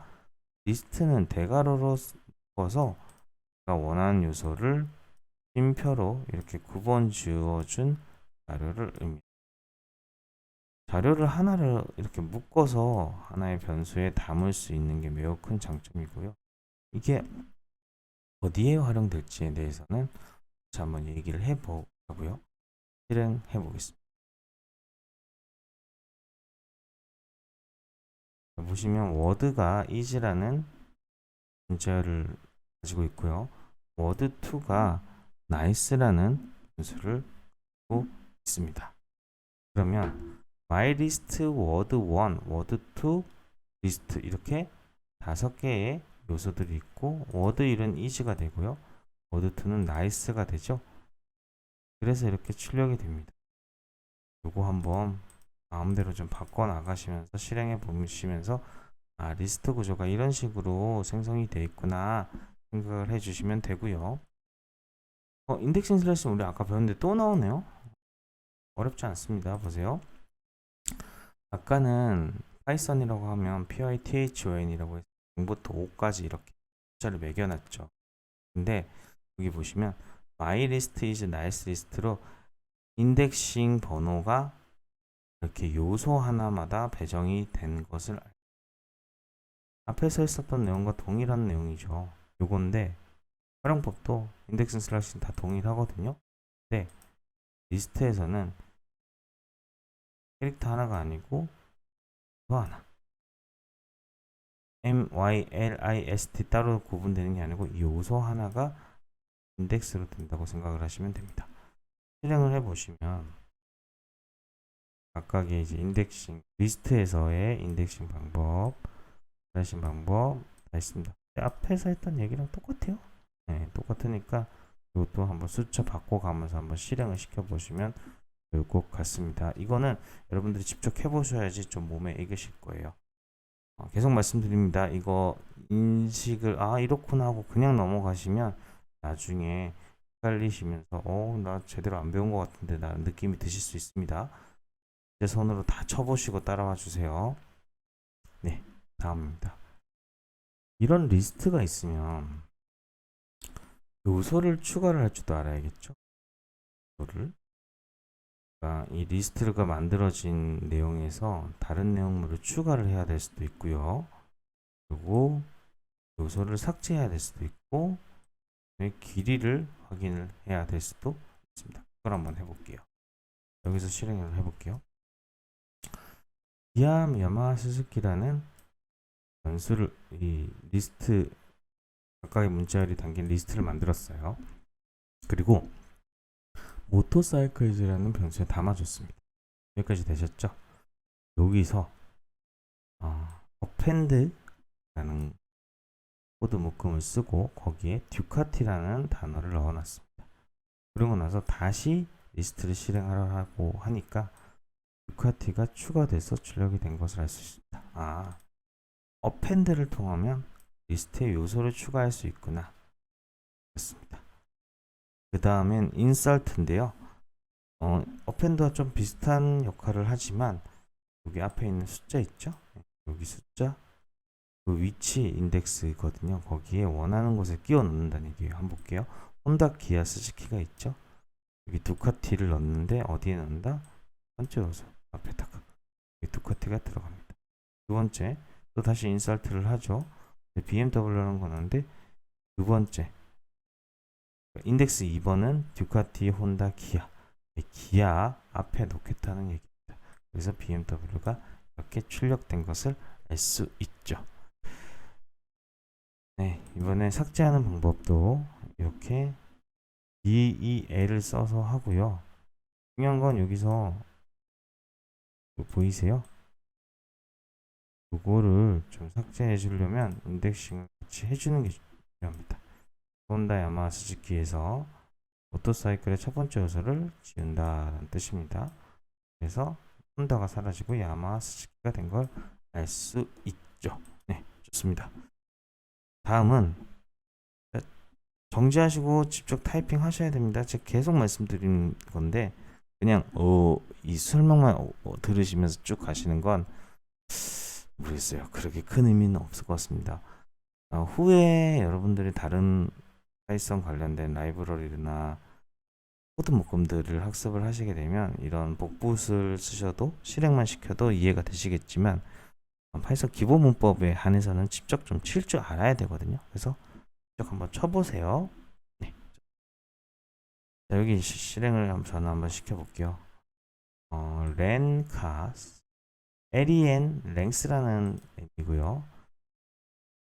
리스트는 대가로로 써서 제가 원하는 요소를 쉼표로 이렇게 9번 지워준 자료를 의미합니다. 자료를 하나를 이렇게 묶어서 하나의 변수에 담을 수 있는 게 매우 큰 장점이고요. 이게 어디에 활용될지에 대해서는 한번 얘기를 해보고요. 실행해 보겠습니다. 보시면 워드가 is라는 문자를 가지고 있고요. 워드2가 nice라는 변수를 갖고 있습니다. 그러면 mylist word1, word2, list 이렇게 5개의 요소들이 있고 word1은 is가 되고요. word2는 nice가 되죠. 그래서 이렇게 출력이 됩니다. 요거 한번 마음대로 좀 바꿔 나가시면서 실행해 보시면서 아, 리스트 구조가 이런 식으로 생성이 되어 있구나 생각을 해 주시면 되고요. 인덱싱 슬래시 우리 아까 배웠는데 또 나오네요. 어렵지 않습니다. 보세요. 아까는 파이썬이라고 하면 python이라고 해서 0부터 5까지 이렇게 숫자를 매겨놨죠. 근데 여기 보시면 mylist is nice list로 인덱싱 번호가 이렇게 요소 하나마다 배정이 된 것을 앞에서 했었던 내용과 동일한 내용이죠. 요건데 활용법도 인덱싱 슬래시는 다 동일하거든요. 근데 리스트에서는 캐릭터 하나가 아니고 또 하나 mylist 따로 구분되는 게 아니고 요소 하나가 인덱스로 된다고 생각을 하시면 됩니다. 실행을 해보시면 각각의 이제 인덱싱 리스트에서의 인덱싱 방법 하신 방법 다 있습니다. 앞에서 했던 얘기랑 똑같아요. 네, 똑같으니까 이것도 한번 숫자 바꿔가면서 한번 실행을 시켜보시면 좋을 것 같습니다. 이거는 여러분들이 직접 해보셔야지 좀 몸에 익으실 거예요. 계속 말씀드립니다. 이거 인식을 이렇구나 하고 그냥 넘어가시면 나중에 헷갈리시면서 나 제대로 안 배운 것 같은데 나 느낌이 드실 수 있습니다. 제 손으로 다 쳐보시고 따라와 주세요. 네, 다음입니다. 이런 리스트가 있으면 요소를 추가를 할 줄도 알아야겠죠. 요소를 이 리스트가 만들어진 내용에서 다른 내용물을 추가를 해야 될 수도 있고요. 그리고 요소를 삭제해야 될 수도 있고 길이를 확인을 해야 될 수도 있습니다. 그걸 한번 해볼게요. 여기서 실행을 해볼게요. 기암 야마 스즈키라는 변수를 이 리스트 각각의 문자열이 담긴 리스트를 만들었어요. 그리고 모터사이클즈라는 변수에 담아줬습니다. 여기까지 되셨죠? 여기서 append라는 코드 묶음을 쓰고 거기에 듀카티라는 단어를 넣어놨습니다. 그러고 나서 다시 리스트를 실행하라고 하니까 듀카티가 추가돼서 출력이 된 것을 알 수 있습니다. append를 통하면 리스트에 요소를 추가할 수 있구나. 그렇습니다. 그 다음엔 insert인데요. append와 좀 비슷한 역할을 하지만 여기 앞에 있는 숫자 있죠? 여기 숫자 그 위치 인덱스거든요. 거기에 원하는 곳에 끼워 넣는다는 얘기예요. 한번 볼게요. 혼다 기아 스즈키가 있죠? 여기 두카티를 넣는데 어디에 넣는다? 번째 요소 앞에다가 두카티가 들어갑니다. 두 번째 또 다시 인설트를 하죠. BMW라는 거 넣는데 두 번째 인덱스 2번은 듀카티, 혼다, 기아 기아 앞에 놓겠다는 얘기입니다. 그래서 BMW가 이렇게 출력된 것을 알 수 있죠. 네, 이번에 삭제하는 방법도 이렇게 del을 써서 하고요. 중요한 건 여기서 보이세요? 이거를 좀 삭제해 주려면 인덱싱을 같이 해주는 게 중요합니다. 혼다 야마하 스즈키에서 오토사이클의 첫 번째 요소를 지운다는 뜻입니다. 그래서 혼다가 사라지고 야마하 스즈키가 된 걸 알 수 있죠. 네, 좋습니다. 다음은 정지하시고 직접 타이핑 하셔야 됩니다. 제가 계속 말씀드린 건데 그냥 이 설명만 들으시면서 쭉 가시는 건 모르겠어요. 그렇게 큰 의미는 없을 것 같습니다. 후에 여러분들이 다른 파이썬 관련된 라이브러리나 코드 묶음들을 학습을 하시게 되면 이런 복붙을 쓰셔도 실행만 시켜도 이해가 되시겠지만 파이썬 기본 문법에 한해서는 직접 좀 칠 줄 알아야 되거든요. 그래서 직접 한번 쳐보세요. 네. 자, 여기 실행을 저는 한번 시켜볼게요. len cast len length라는 의미고요.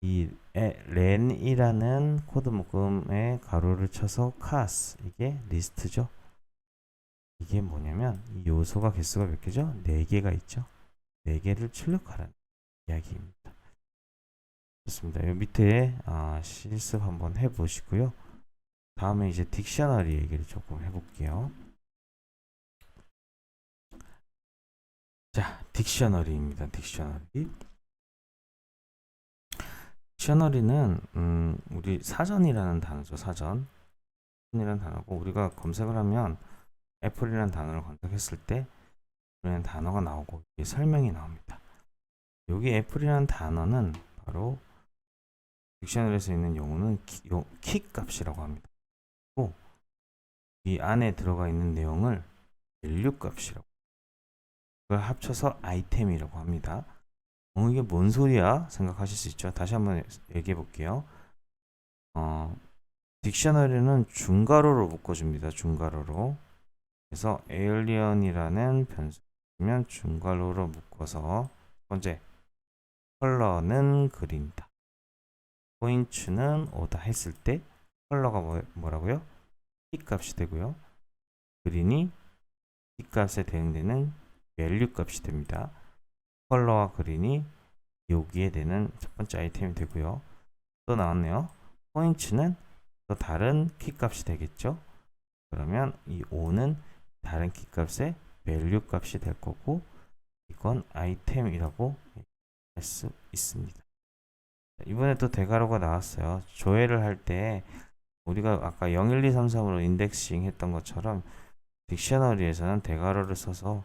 이 len이라는 코드 묶음에 가로를 쳐서 cast 이게 리스트죠. 이게 뭐냐면 이 요소가 개수가 몇 개죠? 4개가 있죠. 4개를 출력하라는 이야기입니다. 좋습니다. 요 밑에 실습 한번 해보시고요. 다음에 이제 딕셔너리 얘기를 조금 해볼게요. 자, 딕셔너리입니다. 딕셔너리는 우리 사전이라는 단어죠. 사전이라는 단어고 우리가 검색을 하면 애플이라는 단어를 검색했을 때 그런 단어가 나오고 설명이 나옵니다. 여기 애플이라는 단어는 바로 딕셔너리에서 있는 용어는 키 값이라고 합니다. 이 안에 들어가 있는 내용을 밸류 값이라고 그걸 합쳐서 아이템이라고 합니다. 이게 뭔 소리야 생각하실 수 있죠. 다시 한번 얘기해 볼게요. 딕셔너리는 중괄호로 묶어줍니다. 중괄호로. 그래서 alien이라는 변수면 중괄호로 묶어서 첫 번째 컬러는 그린이다. 포인트는 오다 했을 때 컬러가 뭐라고요? 키 값이 되고요. 그린이 키 값에 대응되는 밸류 값이 됩니다. 컬러와 그린이 여기에 되는 첫 번째 아이템이 되고요. 또 나왔네요. 포인트는 또 다른 키 값이 되겠죠. 그러면 이 5는 다른 키 값의 밸류 값이 될 거고 이건 아이템이라고 할 수 있습니다. 이번에 또 대괄호가 나왔어요. 조회를 할 때 우리가 아까 0, 1, 2, 3, 3으로 인덱싱 했던 것처럼 딕셔너리에서는 대괄호를 써서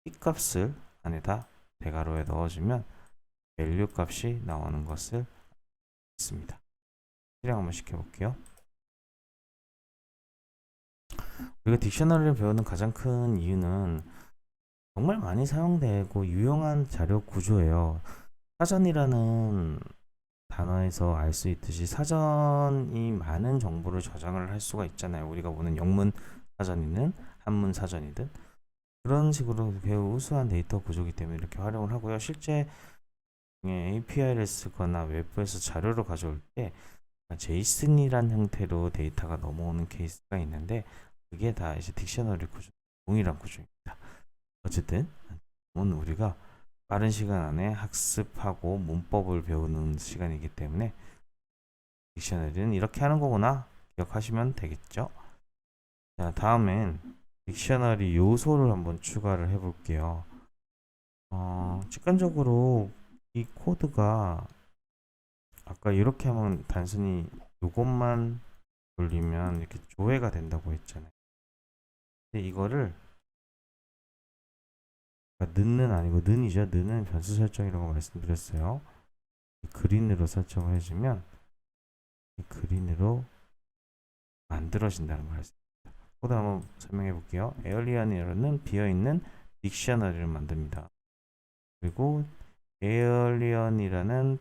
키 값을 안에다 대괄호에 넣어주면 밸류 값이 나오는 것을 있습니다. 실행 한번 시켜볼게요. 우리가 딕셔너리를 배우는 가장 큰 이유는 정말 많이 사용되고 유용한 자료 구조예요. 사전이라는 단어에서 알 수 있듯이 사전이 많은 정보를 저장을 할 수가 있잖아요. 우리가 보는 영문 사전이든 한문 사전이든 그런 식으로 매우 우수한 데이터 구조이기 때문에 이렇게 활용을 하고요. 실제 API를 쓰거나 웹에서 자료를 가져올 때 제이슨이란 형태로 데이터가 넘어오는 케이스가 있는데 그게 다 이제 딕셔너리 구조, 동일한 구조입니다. 어쨌든 오늘 우리가 빠른 시간 안에 학습하고 문법을 배우는 시간이기 때문에 딕셔너리는 이렇게 하는 거구나 기억하시면 되겠죠. 자, 다음엔 딕셔너리 요소를 한번 추가를 해 볼게요. 직관적으로 이 코드가 아까 이렇게 하면 단순히 이것만 돌리면 이렇게 조회가 된다고 했잖아요. 근데 이거를 는은 아니고 는이죠. 는은 변수 설정이라고 말씀드렸어요. 그린으로 설정을 해주면 그린으로 만들어진다는 걸 했습니다. 코드 한번 설명해 볼게요. 에얼리언이라는 비어있는 딕셔너리를 만듭니다. 그리고 에얼리언이라는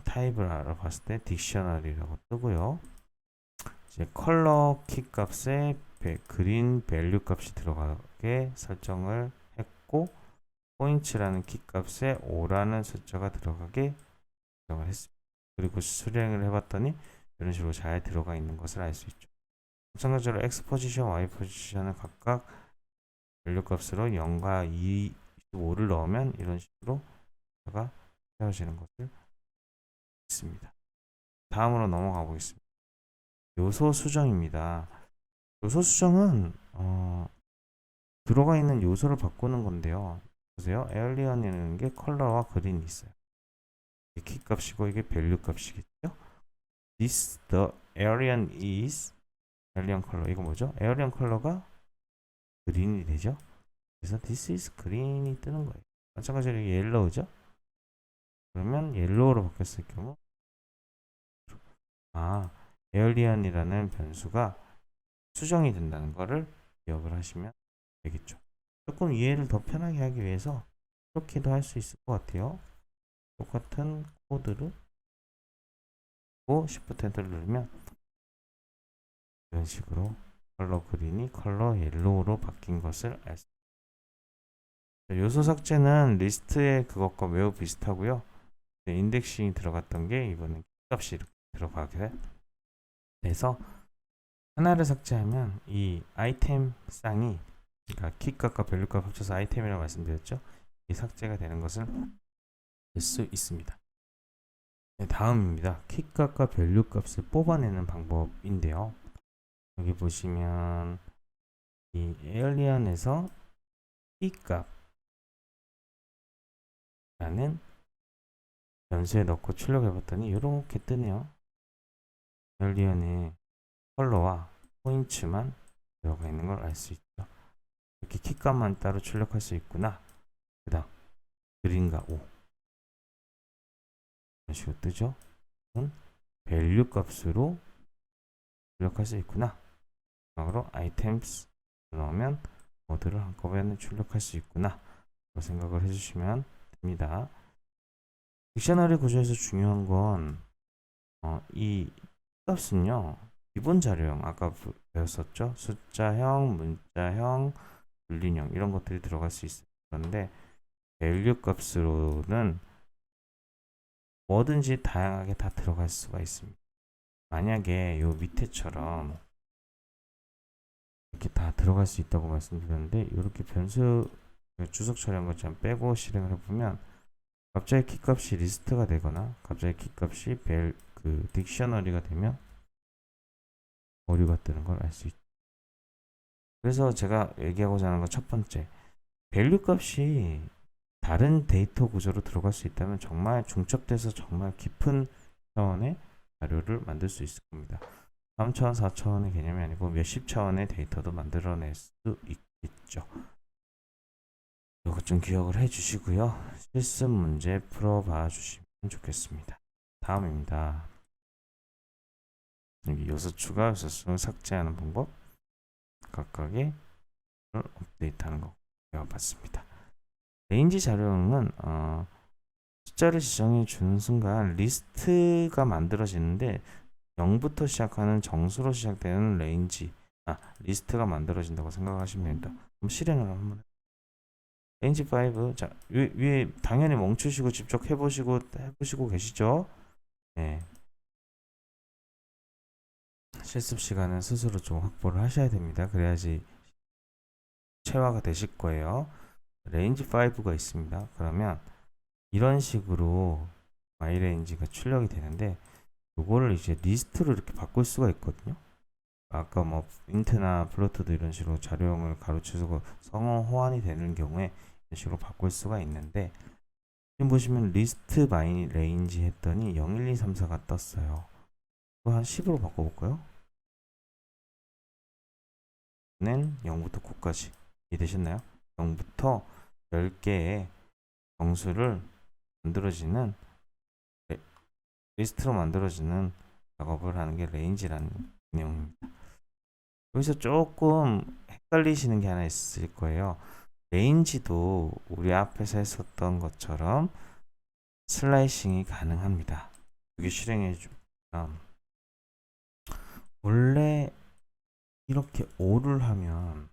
타입을 알아봤을 때 딕셔너리라고 뜨고요. 이제 컬러 키 값에 그린 밸류 값이 들어가게 설정을 했고 포인트라는 키 값에 5라는 숫자가 들어가게 설정을 했습니다. 그리고 수량을 해봤더니 이런 식으로 잘 들어가 있는 것을 알 수 있죠. 마찬가지로 x 포지션, y 포지션을 각각 밸류값으로 0과 2, 25를 넣으면 이런 식으로 가 세워지는 것을 있습니다. 다음으로 넘어가 보겠습니다. 요소 수정입니다. 요소 수정은 들어가 있는 요소를 바꾸는 건데요. 보세요. 에얼리언이라는 게 컬러와 그린이 있어요. 이게 키 값이고 이게 밸류 값이겠죠. This the alien is alien color. 이거 뭐죠? alien 컬러가 그린이 되죠. 그래서 this is green이 뜨는 거예요. 마찬가지로 yellow죠. 그러면 yellow로 바뀌었을 경우 에얼리언이라는 변수가 수정이 된다는 것을 기억을 하시면 되겠죠. 조금 이해를 더 편하게 하기 위해서 이렇게도 할 수 있을 것 같아요. 똑같은 코드를 Shift 엔터를 누르면 이런 식으로 컬러 그린이 컬러 옐로우로 바뀐 것을 알 수 있습니다. 요소 삭제는 리스트의 그것과 매우 비슷하고요. 인덱싱이 들어갔던 게 이번엔 값이 이렇게 들어가게 돼서 하나를 삭제하면 이 아이템 쌍이, 그러니까 키값과 밸류값 합쳐서 아이템이라고 말씀드렸죠. 이 삭제가 되는 것을 볼 수 있습니다. 네, 다음입니다. 키값과 밸류값을 뽑아내는 방법인데요. 여기 보시면 이 에얼리언에서 키값라는 변수에 넣고 출력해 봤더니 이렇게 뜨네요. 에얼리언의 컬러와 포인트만 들어가 있는 걸 알 수 있죠. 이렇게 키값만 따로 출력할 수 있구나. 그 다음 그린과 5 이런 식으로 뜨죠. 밸류 값으로 출력할 수 있구나. 마지막으로 아이템스 넣으면 모드를 한꺼번에 출력할 수 있구나. 생각을 해주시면 됩니다. 딕셔너리 구조에서 중요한 건 이 값은요, 기본 자료형 아까 배웠었죠. 숫자형, 문자형, 불린형 이런 것들이 들어갈 수 있었는데 밸류 값으로는 뭐든지 다양하게 다 들어갈 수가 있습니다. 만약에 요 밑에처럼 이렇게 다 들어갈 수 있다고 말씀드렸는데 이렇게 변수 주석 처리한 것처럼 빼고 실행을 해보면 갑자기 키값이 리스트가 되거나 갑자기 키값이 그 딕셔너리가 되면 오류가 뜨는 걸 알 수 있죠. 그래서 제가 얘기하고자 하는 건 첫 번째, 밸류 값이 다른 데이터 구조로 들어갈 수 있다면 정말 중첩돼서 정말 깊은 차원의 자료를 만들 수 있을 겁니다. 3차원, 4차원의 개념이 아니고 몇십 차원의 데이터도 만들어낼 수 있겠죠. 이것 좀 기억을 해 주시고요. 실습 문제 풀어봐 주시면 좋겠습니다. 다음입니다. 여기 요소 추가, 요소 삭제하는 방법, 각각의 업데이트하는 거 배워봤습니다. 레인지 자료형은 숫자를 지정해 주는 순간 리스트가 만들어지는데 0부터 시작하는 정수로 시작되는 리스트가 만들어진다고 생각하시면 됩니다. 그럼 실행을 한번 레인지 5. 자, 위에 당연히 멈추시고 직접 해보시고 계시죠? 네. 실습 시간은 스스로 좀 확보를 하셔야 됩니다. 그래야지 체화가 되실 거예요. 레인지 5가 있습니다. 그러면 이런 식으로 마이레인지가 출력이 되는데 이거를 이제 리스트로 이렇게 바꿀 수가 있거든요. 아까 뭐 인트나 플로트도 이런 식으로 자료형을 가로치고 성어 호환이 되는 경우에 이런 식으로 바꿀 수가 있는데 지금 보시면 리스트 마이 레인지 했더니 0, 1, 2, 3, 4가 떴어요. 그거 한 10으로 바꿔볼까요? 는 0부터 9까지 이해되셨나요? 0부터 10개의 정수를 만들어지는 리스트로 만들어지는 작업을 하는 게 레인지라는 내용입니다. 여기서 조금 헷갈리시는 게 하나 있을 거예요. 레인지도 우리 앞에서 했었던 것처럼 슬라이싱이 가능합니다. 여기 실행해 주면 원래 이렇게 5를 하면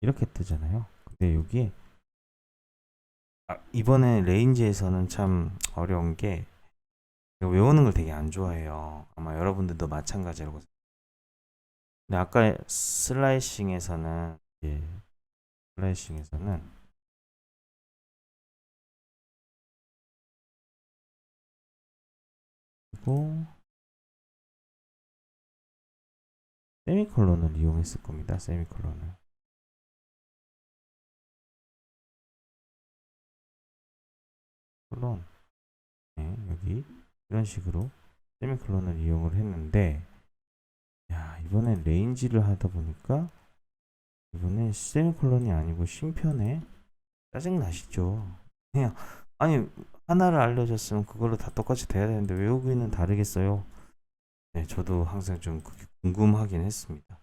이렇게 뜨잖아요. 근데 여기에 이번에 레인지에서는 참 어려운 게 제가 외우는 걸 되게 안 좋아해요. 아마 여러분들도 마찬가지라고. 근데 아까 슬라이싱에서는 예, 슬라이싱에서는 그리고 세미콜론을 이용했을 겁니다. 세미콜론을. 콜론. 네, 여기 이런 식으로 세미콜론을 이용을 했는데 야, 이번에 레인지를 하다 보니까 이번에 세미콜론이 아니고 쉼표네. 짜증 나시죠? 그냥 아니 하나를 알려줬으면 그걸로 다 똑같이 돼야 되는데 외우기는 다르겠어요? 네, 저도 항상 좀 그게 궁금하긴 했습니다.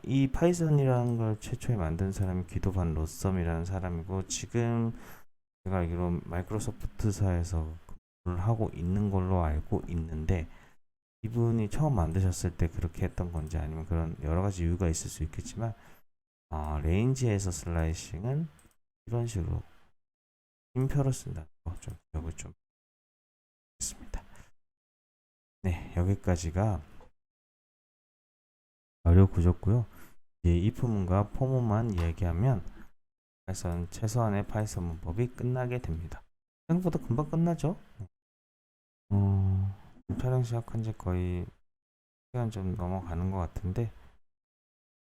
이 파이썬이라는 걸 최초에 만든 사람이 기도반 로썸이라는 사람이고 지금 제가 알기로 마이크로소프트사에서 근무를 하고 있는 걸로 알고 있는데 이분이 처음 만드셨을 때 그렇게 했던 건지 아니면 그런 여러 가지 이유가 있을 수 있겠지만 레인지에서 슬라이싱은 이런 식으로 쉼표로 쓴다는 거좀 기억을 좀 했습니다. 네, 여기까지가 어려 구조고요. 이제 if문과 for문만 이야기하면 파이썬 최소한의 파이썬 문법이 끝나게 됩니다. 생각보다 금방 끝나죠? 촬영 시작한 지 거의 시간 좀 넘어가는 것 같은데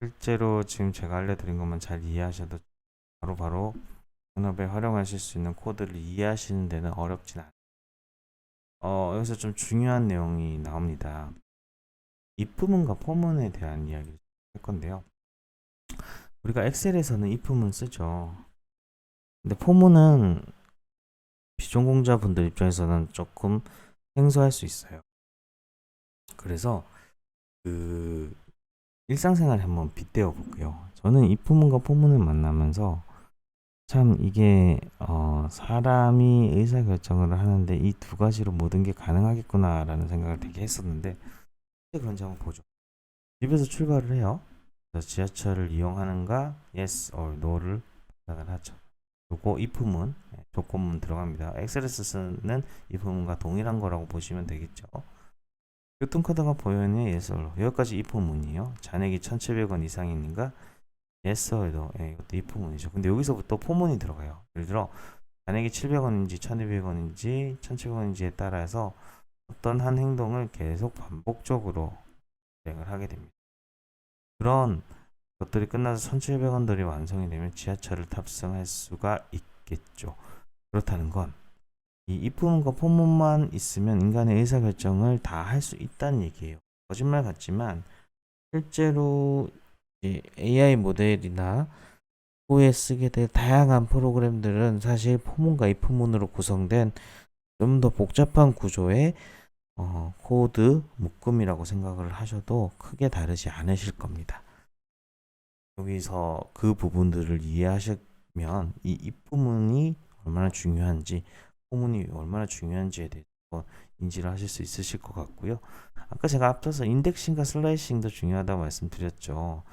실제로 지금 제가 알려드린 것만 잘 이해하셔도 바로바로 본업에 활용하실 수 있는 코드를 이해하시는 데는 어렵진 않아요. 여기서 좀 중요한 내용이 나옵니다. if문과 for문에 대한 이야기를 할 건데요. 우리가 엑셀에서는 if문 쓰죠. 근데 for문은 비전공자분들 입장에서는 조금 생소할 수 있어요. 그래서 그 일상생활에 한번 빗대어 볼게요. 저는 if문과 for문을 만나면서 참 이게 사람이 의사결정을 하는데 이 두 가지로 모든 게 가능하겠구나라는 생각을 되게 했었는데 그런지 한번 보죠. 집에서 출발을 해요. 그래서 지하철을 이용하는가 yes or no를 판단을 하죠. 요거 if문 조건문 들어갑니다. 엑셀에서는 if문과 동일한 거라고 보시면 되겠죠. 교통카드가 보여있는 yes or no 여기까지 if문이에요. 잔액이 1,700원 이상인가 yes or no 이것도 if문이죠. 근데 여기서부터 포문이 들어가요. 예를 들어 잔액이 700원인지 1,200원인지 1,700원인지에 따라서 어떤 한 행동을 계속 반복적으로 진행을 하게 됩니다. 그런 것들이 끝나서 1,700원들이 완성이 되면 지하철을 탑승할 수가 있겠죠. 그렇다는 건 이 if문과 for문만 있으면 인간의 의사결정을 다 할 수 있다는 얘기예요. 거짓말 같지만 실제로 AI 모델이나 후에 쓰게 될 다양한 프로그램들은 사실 for문과 if문으로 구성된 좀 더 복잡한 구조의 코드 묶음이라고 생각을 하셔도 크게 다르지 않으실 겁니다. 여기서 그 부분들을 이해하시면 이 if문이 얼마나 중요한지 포문이 얼마나 중요한지에 대해서 인지를 하실 수 있으실 것 같고요. 아까 제가 앞서서 인덱싱과 슬라이싱도 중요하다고 말씀드렸죠.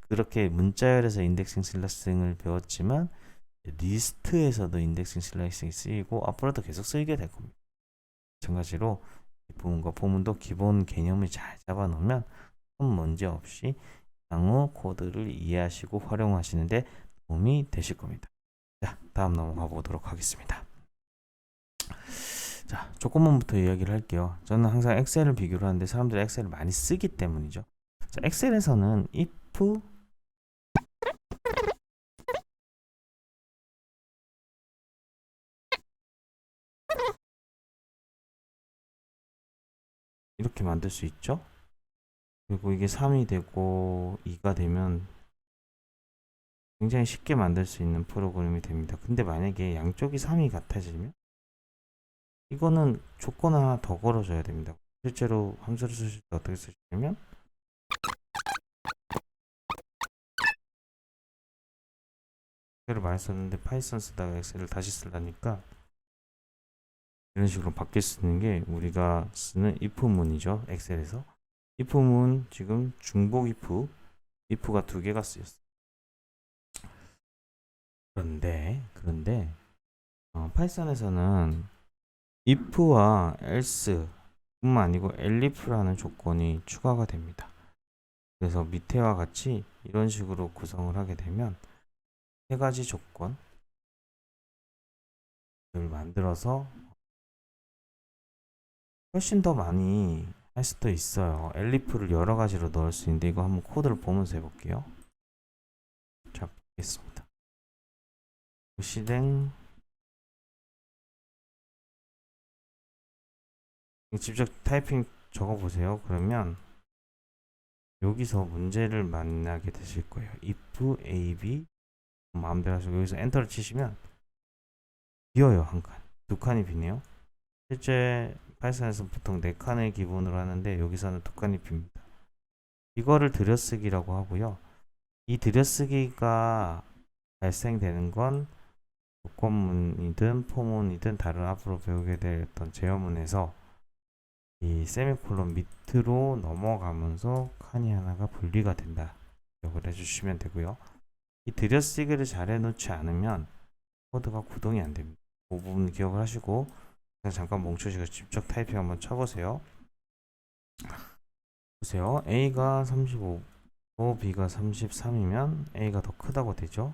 그렇게 문자열에서 인덱싱 슬라이싱을 배웠지만 리스트에서도 인덱싱 슬라이싱이 쓰이고 앞으로도 계속 쓰이게 될 겁니다. 마찬가지로 if문과 포문도 기본 개념을 잘 잡아놓으면 큰 문제 없이 향후 코드를 이해하시고 활용하시는데 도움이 되실 겁니다. 자, 다음 넘어가 보도록 하겠습니다. 자, 조건문부터 이야기를 할게요. 저는 항상 엑셀을 비교를 하는데 사람들이 엑셀을 많이 쓰기 때문이죠. 자, 엑셀에서는 if 이렇게 만들 수 있죠. 그리고 이게 3이 되고 2가 되면 굉장히 쉽게 만들 수 있는 프로그램이 됩니다. 근데 만약에 양쪽이 3이 같아지면 이거는 조건 하나 더 걸어줘야 됩니다. 실제로 함수를 쓰실 때 어떻게 쓰시냐면 엑셀을 많이 썼는데 파이썬 쓰다가 엑셀을 다시 쓰려니까 이런 식으로 바뀔 수 있는 게 우리가 쓰는 if문이죠. 엑셀에서 if문 지금 중복 if가 두 개가 쓰였어요. 그런데 파이썬에서는 if와 else 뿐만 아니고 elif라는 조건이 추가가 됩니다. 그래서 밑에와 같이 이런 식으로 구성을 하게 되면 세 가지 조건을 만들어서 훨씬 더 많이 할 수도 있어요. elif를 여러 가지로 넣을 수 있는데 이거 한번 코드를 보면서 해볼게요. 자, 보겠습니다. 실행 직접 타이핑 적어보세요. 그러면 여기서 문제를 만나게 되실 거예요. if ab 마음대로 하시고 여기서 엔터를 치시면 비어요. 한 칸, 두 칸이 비네요. 실제 파이썬에서 보통 네 칸을 기본으로 하는데 여기서는 두 칸이 빕니다. 이거를 들여쓰기라고 하고요. 이 들여쓰기가 발생되는 건 조건문이든 포문이든 다른 앞으로 배우게 될 어떤 제어문에서 이 세미콜론 밑으로 넘어가면서 칸이 하나가 분리가 된다. 기억을 해주시면 되고요. 이 들여쓰기를 잘 해놓지 않으면 코드가 구동이 안 됩니다. 그 부분 기억을 하시고 잠깐 멈추시고 직접 타이핑 한번 쳐보세요. 보세요. A가 35, B가 33이면 A가 더 크다고 되죠.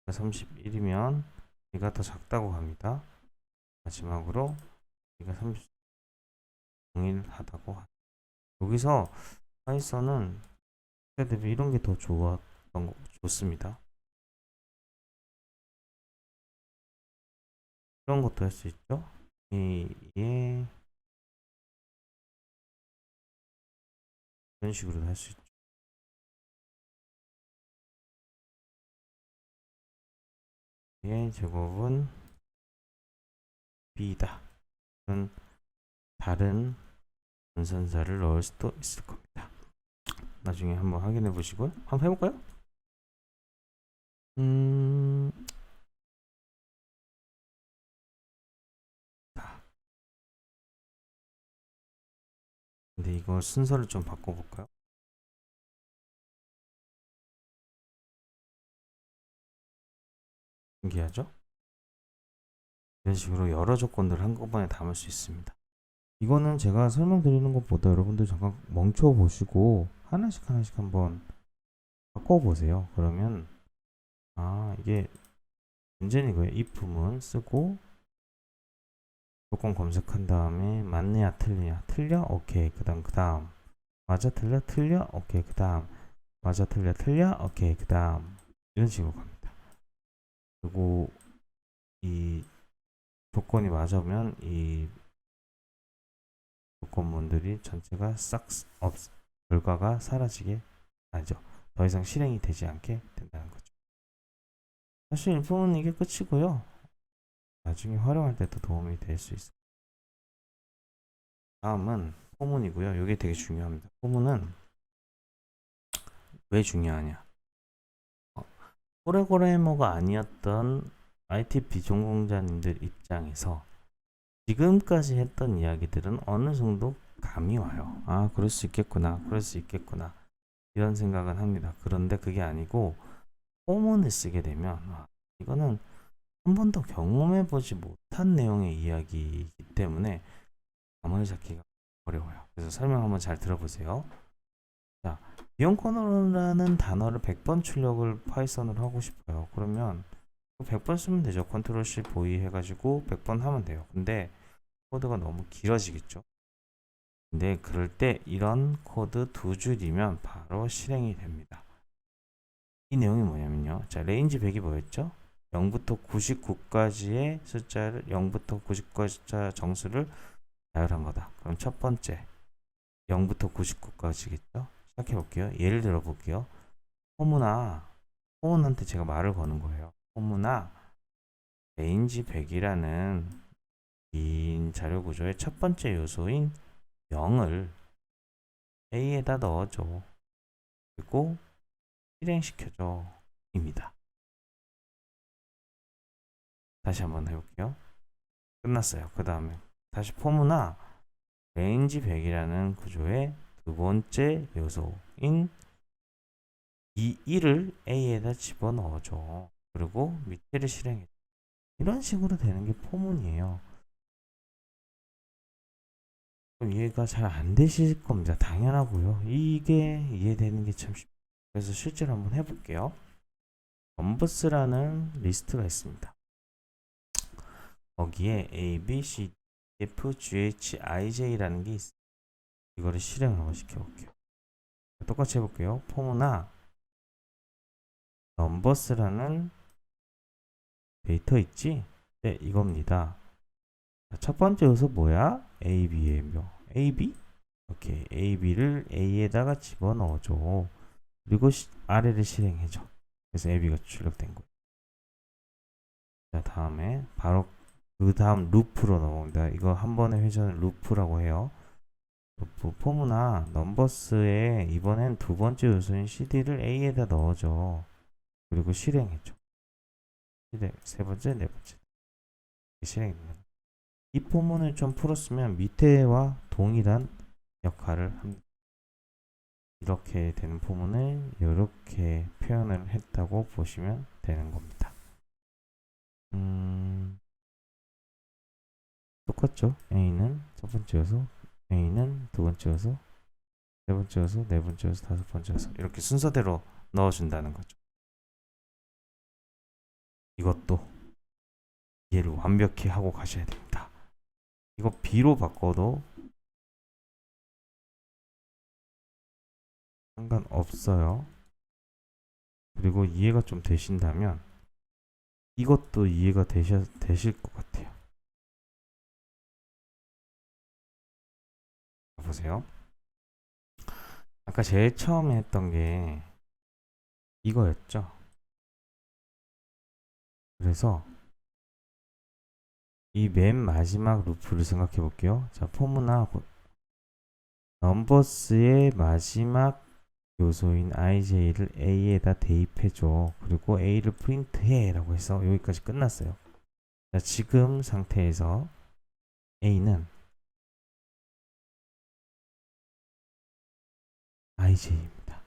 31이면 B가 더 작다고 합니다. 마지막으로 B가 30 동일하다고 합니다. 여기서 파이썬은 대비 이런 게 더 좋습니다. 이런 것도 할 수 있죠. 이런 식으로도 할 수 있죠. A의 제곱은 B다. 그런 다른 분선사를 넣을 수도 있을 겁니다. 나중에 한번 확인해 보시고요. 한번 해볼까요? 근데 이걸 순서를 좀 바꿔볼까요? 신기하죠? 이런 식으로 여러 조건들을 한꺼번에 담을 수 있습니다. 이거는 제가 설명드리는 것보다 여러분들 잠깐 멈춰 보시고 하나씩 한번 바꿔보세요. 그러면 이게 문제는 이거예요. if문 쓰고 조건 검색한 다음에 맞느냐 틀리냐 틀려 오케이 그 다음 맞아 틀려 오케이 그 다음 맞아 틀려 오케이 그 다음 이런 식으로 갑니다. 그리고 이 조건이 맞으면 이 조건문들이 전체가 싹 결과가 사라지게 하죠. 더 이상 실행이 되지 않게 된다는 거죠. 사실 일품은 이게 끝이고요. 나중에 활용할 때도 도움이 될 수 있어요. 다음은 포문이고요. 이게 되게 중요합니다. 포문은 왜 중요하냐? 프로그래머가 아니었던 IT 비전공자님들 입장에서 지금까지 했던 이야기들은 어느 정도 감이 와요. 그럴 수 있겠구나. 이런 생각은 합니다. 그런데 그게 아니고 포문을 쓰게 되면 이거는 한 번도 경험해보지 못한 내용의 이야기이기 때문에 감을 잡기가 어려워요. 그래서 설명 한번 잘 들어보세요. 자, 비용 코너라는 단어를 100번 출력을 파이썬으로 하고 싶어요. 그러면 100번 쓰면 되죠. 컨트롤 C 보이 해가지고 100번 하면 돼요. 근데 코드가 너무 길어지겠죠. 근데 그럴 때 이런 코드 두 줄이면 바로 실행이 됩니다. 이 내용이 뭐냐면요. 자, 레인지 100이 뭐였죠? 0부터 99까지의 숫자를 0부터 99까지 정수를 나열한 거다. 그럼 첫 번째 0부터 99까지겠죠? 시작해 볼게요. 예를 들어 볼게요. 포문한테 제가 말을 거는 거예요. 포문아, 레인지 100이라는 긴 자료 구조의 첫 번째 요소인 0을 A에다 넣어줘. 그리고 실행시켜줘. 입니다. 다시 한번 해볼게요. 끝났어요. 그 다음에 다시 포문화 레인지 100이라는 구조의 두 번째 요소인 이 1을 A에다 집어넣어줘. 그리고 밑에를 실행해. 이런 식으로 되는 게 포문이에요. 그럼 이해가 잘 안 되실 겁니다. 당연하고요. 이게 이해되는 게 참 쉽죠. 그래서 실제로 한번 해볼게요. 넘버스라는 리스트가 있습니다. 거기에 A, B, C, D, F, G, H, I, J라는 게 있어요. 이거를 실행을 한번 시켜볼게요. 똑같이 해볼게요. 포무나 넘버스라는 데이터 있지? 네, 이겁니다. 첫 번째 요소 뭐야? A, B예요. A, B? 오케이. A, B를 A에다가 집어넣어줘. 그리고 아래를 실행해줘. 그래서 A, B가 출력된 거예요. 자, 다음에 바로 그 다음 루프로 넘어옵니다. 이거 한 번의 회전을 루프라고 해요. 루프 포무나 넘버스에 이번엔 두 번째 요소인 CD를 A에다 넣어줘. 그리고 실행해줘. 세 번째, 네 번째. 실행입니다. 이 포문을 좀 풀었으면 밑에와 동일한 역할을 합니다. 이렇게 되는 포문을 이렇게 표현을 했다고 보시면 되는 겁니다. 똑같죠? A는 첫 번째 요소, A는 두 번째 요소, 세 번째 요소, 네 번째 요소, 다섯 번째 요소 이렇게 순서대로 넣어준다는 거죠. 이것도 이해를 완벽히 하고 가셔야 됩니다. 이거 B로 바꿔도 상관없어요. 그리고 이해가 좀 되신다면 이것도 이해가 되실 것 같아요. 보세요. 아까 제일 처음에 했던 게 이거였죠. 그래서 이 맨 마지막 루프를 생각해 볼게요. 자, 포무나 넘버스의 마지막 요소인 ij를 a에다 대입해줘. 그리고 a를 프린트해 라고 해서 여기까지 끝났어요. 자, 지금 상태에서 a는 ij입니다.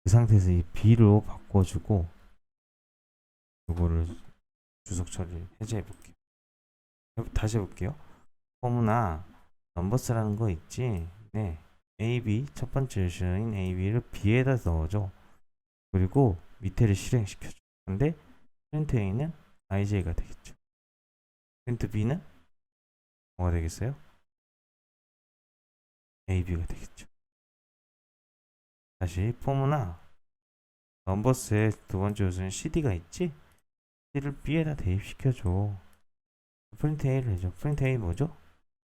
그 상태에서 이 b로 바꿔주고 이거를 주석 처리 해제해 볼게요. 다시 해볼게요. 포무나 넘버스라는 거 있지? 네. AB 첫 번째 요소인 AB를 B에다 넣어줘. 그리고 밑에를 실행시켜줘. 근데 프린트 A는 IJ가 되겠죠. 프린트 B는 뭐가 되겠어요? AB가 되겠죠. 다시 포무나 넘버스의 두 번째 요소인 CD가 있지? CD를 B에다 대입시켜줘. 프린트 A를 해줘. 프린트 A 뭐죠?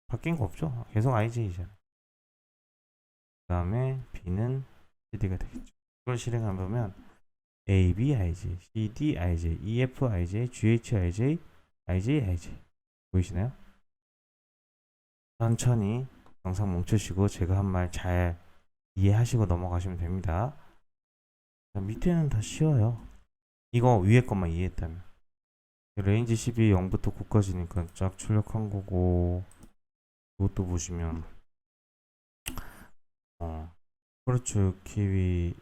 바뀐 거 없죠? 계속 IJ잖아. 그 다음에 B는 CD가 되겠죠. 이걸 실행하면 A, B, IJ, C, D, IJ, E, F, IJ, G, H, IJ, IJ, IJ 보이시나요? 천천히 영상 멈추시고 제가 한 말 잘 이해하시고 넘어가시면 됩니다. 자, 밑에는 다 쉬워요. 이거 위에 것만 이해했다면 레인지 12 0부터 9까지니까 쫙 출력한 거고 이것도 보시면 프루츠 키위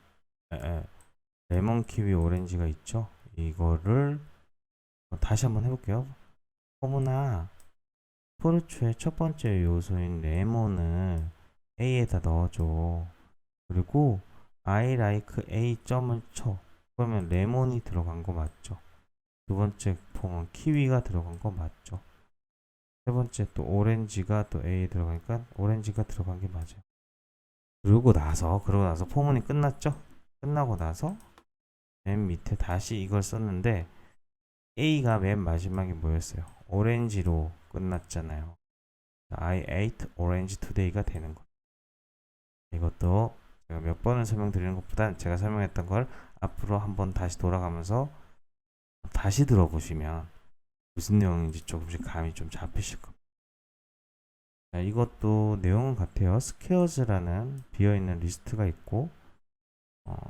레몬 키위 오렌지가 있죠. 이거를 다시 한번 해볼게요. 포무나 프루츠의 첫 번째 요소인 레몬을 A에다 넣어줘. 그리고 I like A 점을 쳐. 그러면 레몬이 들어간 거 맞죠? 두 번째 폼은 키위가 들어간 거 맞죠? 세 번째 또 오렌지가 또 A에 들어가니까 오렌지가 들어간 게 맞아요. 그러고 나서 포문이 끝났죠? 끝나고 나서 맨 밑에 다시 이걸 썼는데 A가 맨 마지막에 뭐였어요? 오렌지로 끝났잖아요. I ate orange today가 되는 거. 이것도 제가 몇 번을 설명드리는 것보단 제가 설명했던 걸 앞으로 한번 다시 돌아가면서 다시 들어보시면 무슨 내용인지 조금씩 감이 좀 잡히실 겁니다. 자, 이것도 내용은 같아요. scares라는 비어있는 리스트가 있고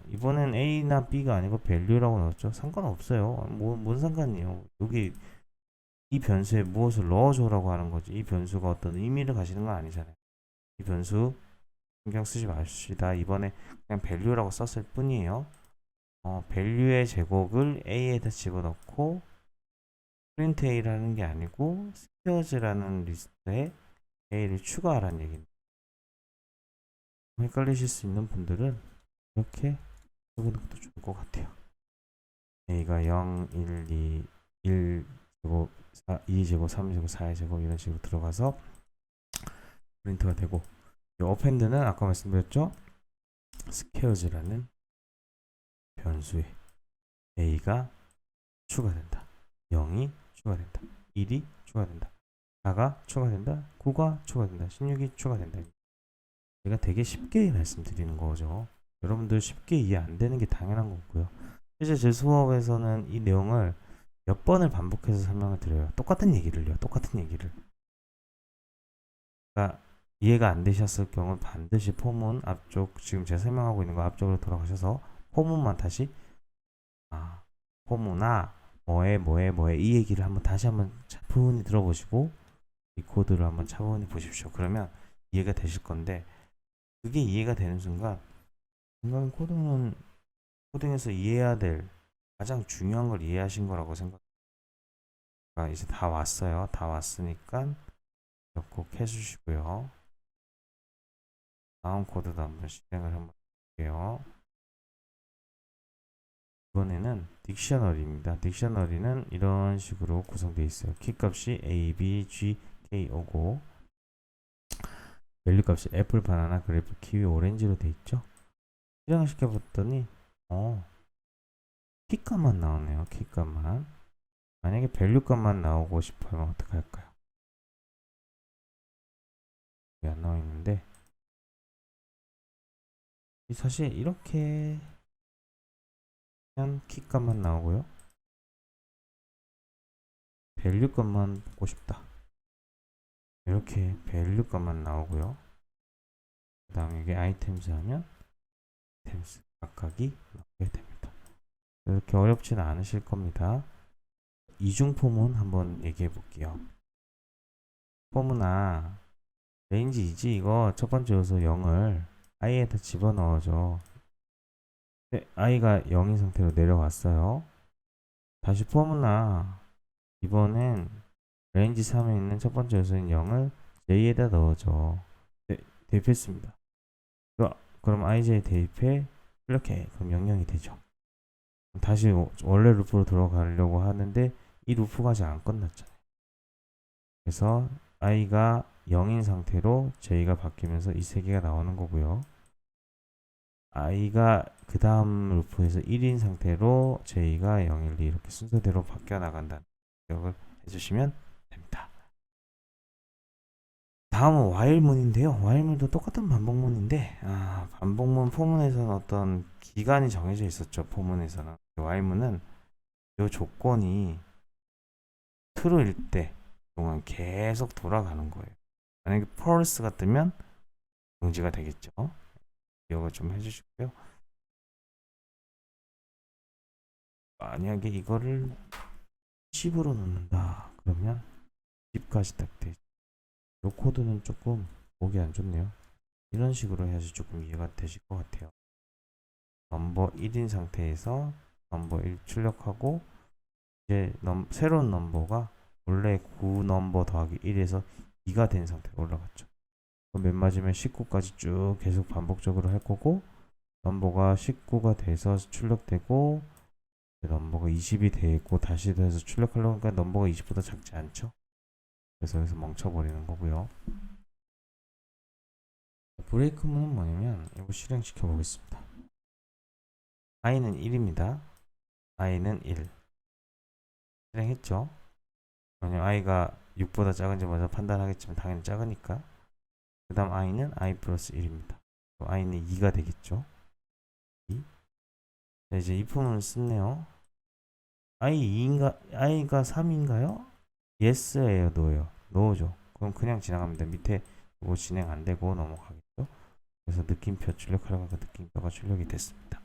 이번엔 A나 B가 아니고 value라고 넣었죠. 상관없어요. 뭔 상관이에요. 여기 이 변수에 무엇을 넣어줘라고 하는 거지. 이 변수가 어떤 의미를 가지는 건 아니잖아요. 이 변수 신경 쓰지 마십시다. 이번에 그냥 value라고 썼을 뿐이에요. value의 제곱을 A에다 집어넣고 프린트 A라는 게 아니고 스퀘어즈라는 리스트에 A를 추가하라는 얘기입니다. 헷갈리실 수 있는 분들은 이렇게 해보는 것도 좋을 것 같아요. A가 0, 1, 2, 1제곱, 2제곱, 3제곱, 4제곱 이런 식으로 들어가서 프린트가 되고, 이 어펜드는 아까 말씀드렸죠? 스퀘어즈라는 변수에 A가 추가된다. 0이 추가된다. 1이 추가된다. 4가 추가된다. 9가 추가된다. 16이 추가된다. 제가 되게 쉽게 말씀드리는 거죠. 여러분들 쉽게 이해 안 되는 게 당연한 거고요. 실제 제 수업에서는 이 내용을 몇 번을 반복해서 설명을 드려요. 똑같은 얘기를요. 똑같은 얘기를. 그러니까 이해가 안 되셨을 경우 반드시 포문 앞쪽, 지금 제가 설명하고 있는 거 앞쪽으로 돌아가셔서 포문만 다시 포문아 뭐해 이 얘기를 다시 한번 차분히 들어보시고 이 코드를 한번 차분히 보십시오. 그러면 이해가 되실 건데, 그게 이해가 되는 순간 인간 코딩에서 이해해야 될 가장 중요한 걸 이해하신 거라고 생각합니다. 이제 다 왔어요. 다 왔으니까 꼭 해주시고요. 다음 코드도 한번 실행을 한번 볼게요. 이번에는 딕셔너리입니다. 딕셔너리는 이런 식으로 구성되어 있어요. 키값이 A, B, G, K 오고, 밸류 값이 애플, 바나나, 그래프, 키위, 오렌지로 되어 있죠. 실행을 시켜봤더니 키값만 나오네요. 키값만. 만약에 밸류 값만 나오고 싶으면 어떻게 할까요? 안 나와 있는데, 사실 이렇게 그냥 키값만 나오고요. 밸류 값만 보고 싶다. 이렇게 밸류 값만 나오고요. 그 다음에 이게 아이템즈 하면 아이템즈 각각이 나오게 됩니다. 이렇게 어렵지는 않으실 겁니다. 이중 포문 한번 얘기해 볼게요. 포문아, 레인지이지 이거 첫 번째 요소 0을 i에다 집어넣어줘. 네, i가 0인 상태로 내려왔어요. 다시 포문아, 이번엔 레인지 3에 있는 첫 번째 요소인 0을 j에다 넣어줘. 네, 대입했습니다. 그럼 ij 대입해 이렇게 그럼 00이 되죠. 다시 원래 루프로 들어가려고 하는데 이 루프가 아직 안 끝났잖아요. 그래서 i가 0인 상태로 j가 바뀌면서 이 세 개가 나오는 거고요. i가 그 다음 루프에서 1인 상태로 j가 0, 1, 2 이렇게 순서대로 바뀌어 나간다는 기억을 해주시면 됩니다. 다음은 while문인데요. while문도 똑같은 반복문인데 반복문 포문에서는 어떤 기간이 정해져 있었죠. 포문에서는 while문은 이 조건이 true일 때 동안 계속 돌아가는 거예요. 만약에 false가 뜨면 정지가 되겠죠. 기억을 좀 해주시고요. 만약에 이거를 10으로 놓는다 그러면 10까지 딱 되죠. 이 코드는 조금 보기 안 좋네요. 이런 식으로 해야지 조금 이해가 되실 것 같아요. 넘버 1인 상태에서 넘버 1 출력하고 이제 새로운 넘버가 원래 9 넘버 더하기 1에서 2가 된 상태로 올라갔죠. 맨 마지막에 19까지 쭉 계속 반복적으로 할 거고, 넘버가 19가 돼서 출력되고 넘버가 20이 되고 다시 돼서 출력하려고 하니까 넘버가 20보다 작지 않죠. 그래서 여기서 멈춰버리는 거고요. 브레이크문은 뭐냐면 이거 실행시켜 보겠습니다. i는 1입니다. i는 1 실행했죠. 왜냐면 i가 6보다 작은지 먼저 판단하겠지만 당연히 작으니까. 그 다음 i는 i 플러스 1입니다. i는 2가 되겠죠. 2. 자, 이제 if문을 쓰네요. i가 3인가요? yes예요, no예요. no죠. 그럼 그냥 지나갑니다. 밑에 이거 진행 안 되고 넘어가겠죠. 그래서 느낌표 출력하려고 하니까 느낌표가 출력이 됐습니다.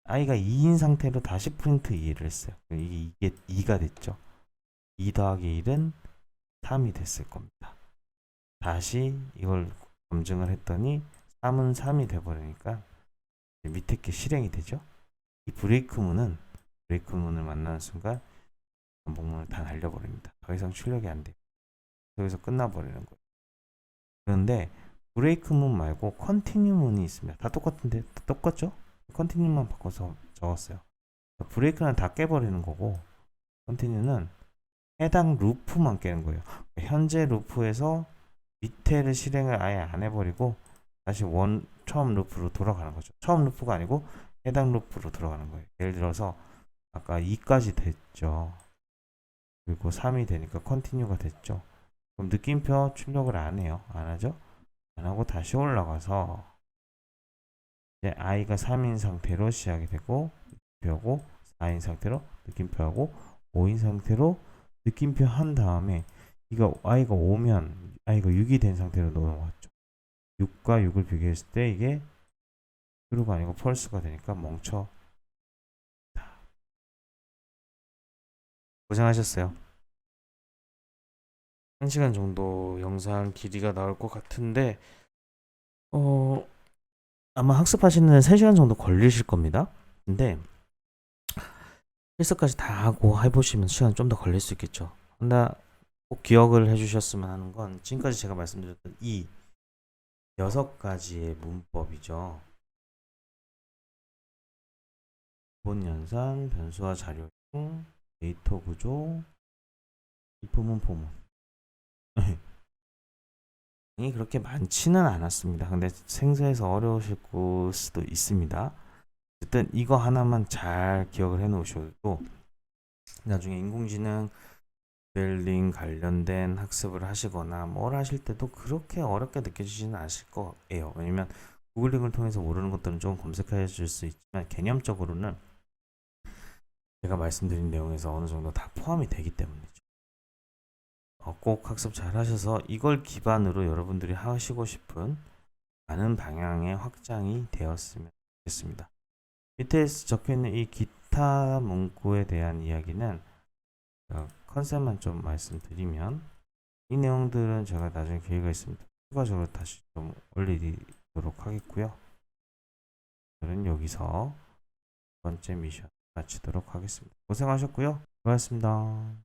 i가 2인 상태로 다시 프린트 2를 했어요. 이게 2가 됐죠. 2 더하기 1은 3이 됐을 겁니다. 다시 이걸 검증을 했더니 3은 3이 돼버리니까 밑에 게 실행이 되죠. 이 브레이크문을 만나는 순간 반복문을 다 날려버립니다. 더 이상 출력이 안 돼요. 여기서 끝나버리는 거예요. 그런데 브레이크문 말고 컨티뉴문이 있습니다. 다 똑같은데 똑같죠? 컨티뉴만 바꿔서 적었어요. 브레이크는 다 깨버리는 거고 컨티뉴는 해당 루프만 깨는 거예요. 현재 루프에서 밑에를 실행을 아예 안 해버리고 다시 처음 루프로 돌아가는 거죠. 처음 루프가 아니고 해당 루프로 돌아가는 거예요. 예를 들어서 아까 2까지 됐죠. 그리고 3이 되니까 컨티뉴가 됐죠. 그럼 느낌표 출력을 안 해요. 안 하죠? 안 하고 다시 올라가서 이제 i가 3인 상태로 시작이 되고 느낌표하고 4인 상태로 느낌표하고 5인 상태로 느낌표 한 다음에 이거 i가 5면 i가 6이 된 상태로 넘어갔죠. 6과 6을 비교했을 때 이게 true가 아니고 false가 되니까 멈춰. 고생하셨어요. 1시간 정도 영상 길이가 나올 것 같은데 아마 학습하시는 3시간 정도 걸리실 겁니다. 근데 필수까지 다 하고 해보시면 시간 좀 더 걸릴 수 있겠죠. 근데 꼭 기억을 해주셨으면 하는 건 지금까지 제가 말씀드렸던 이 6가지의 문법이죠. 기본 연산, 변수와 자료형, 데이터 구조, if문 포문. 이 그렇게 많지는 않았습니다. 근데 생소해서 어려우실 수도 있습니다. 어쨌든 이거 하나만 잘 기억을 해 놓으셔도 나중에 인공지능 모델링 관련된 학습을 하시거나 뭘 하실 때도 그렇게 어렵게 느껴지지는 않으실 거예요. 왜냐면 구글링을 통해서 모르는 것들은 좀 검색해 줄 수 있지만 개념적으로는 제가 말씀드린 내용에서 어느 정도 다 포함이 되기 때문이죠. 꼭 학습 잘 하셔서 이걸 기반으로 여러분들이 하시고 싶은 많은 방향의 확장이 되었으면 좋겠습니다. 밑에 적혀있는 이 기타 문구에 대한 이야기는 컨셉만 좀 말씀드리면 이 내용들은 제가 나중에 기회가 있으면 추가적으로 다시 좀 올리도록 하겠고요. 오늘은 여기서 두 번째 미션 마치도록 하겠습니다. 고생하셨고요. 수고하셨습니다.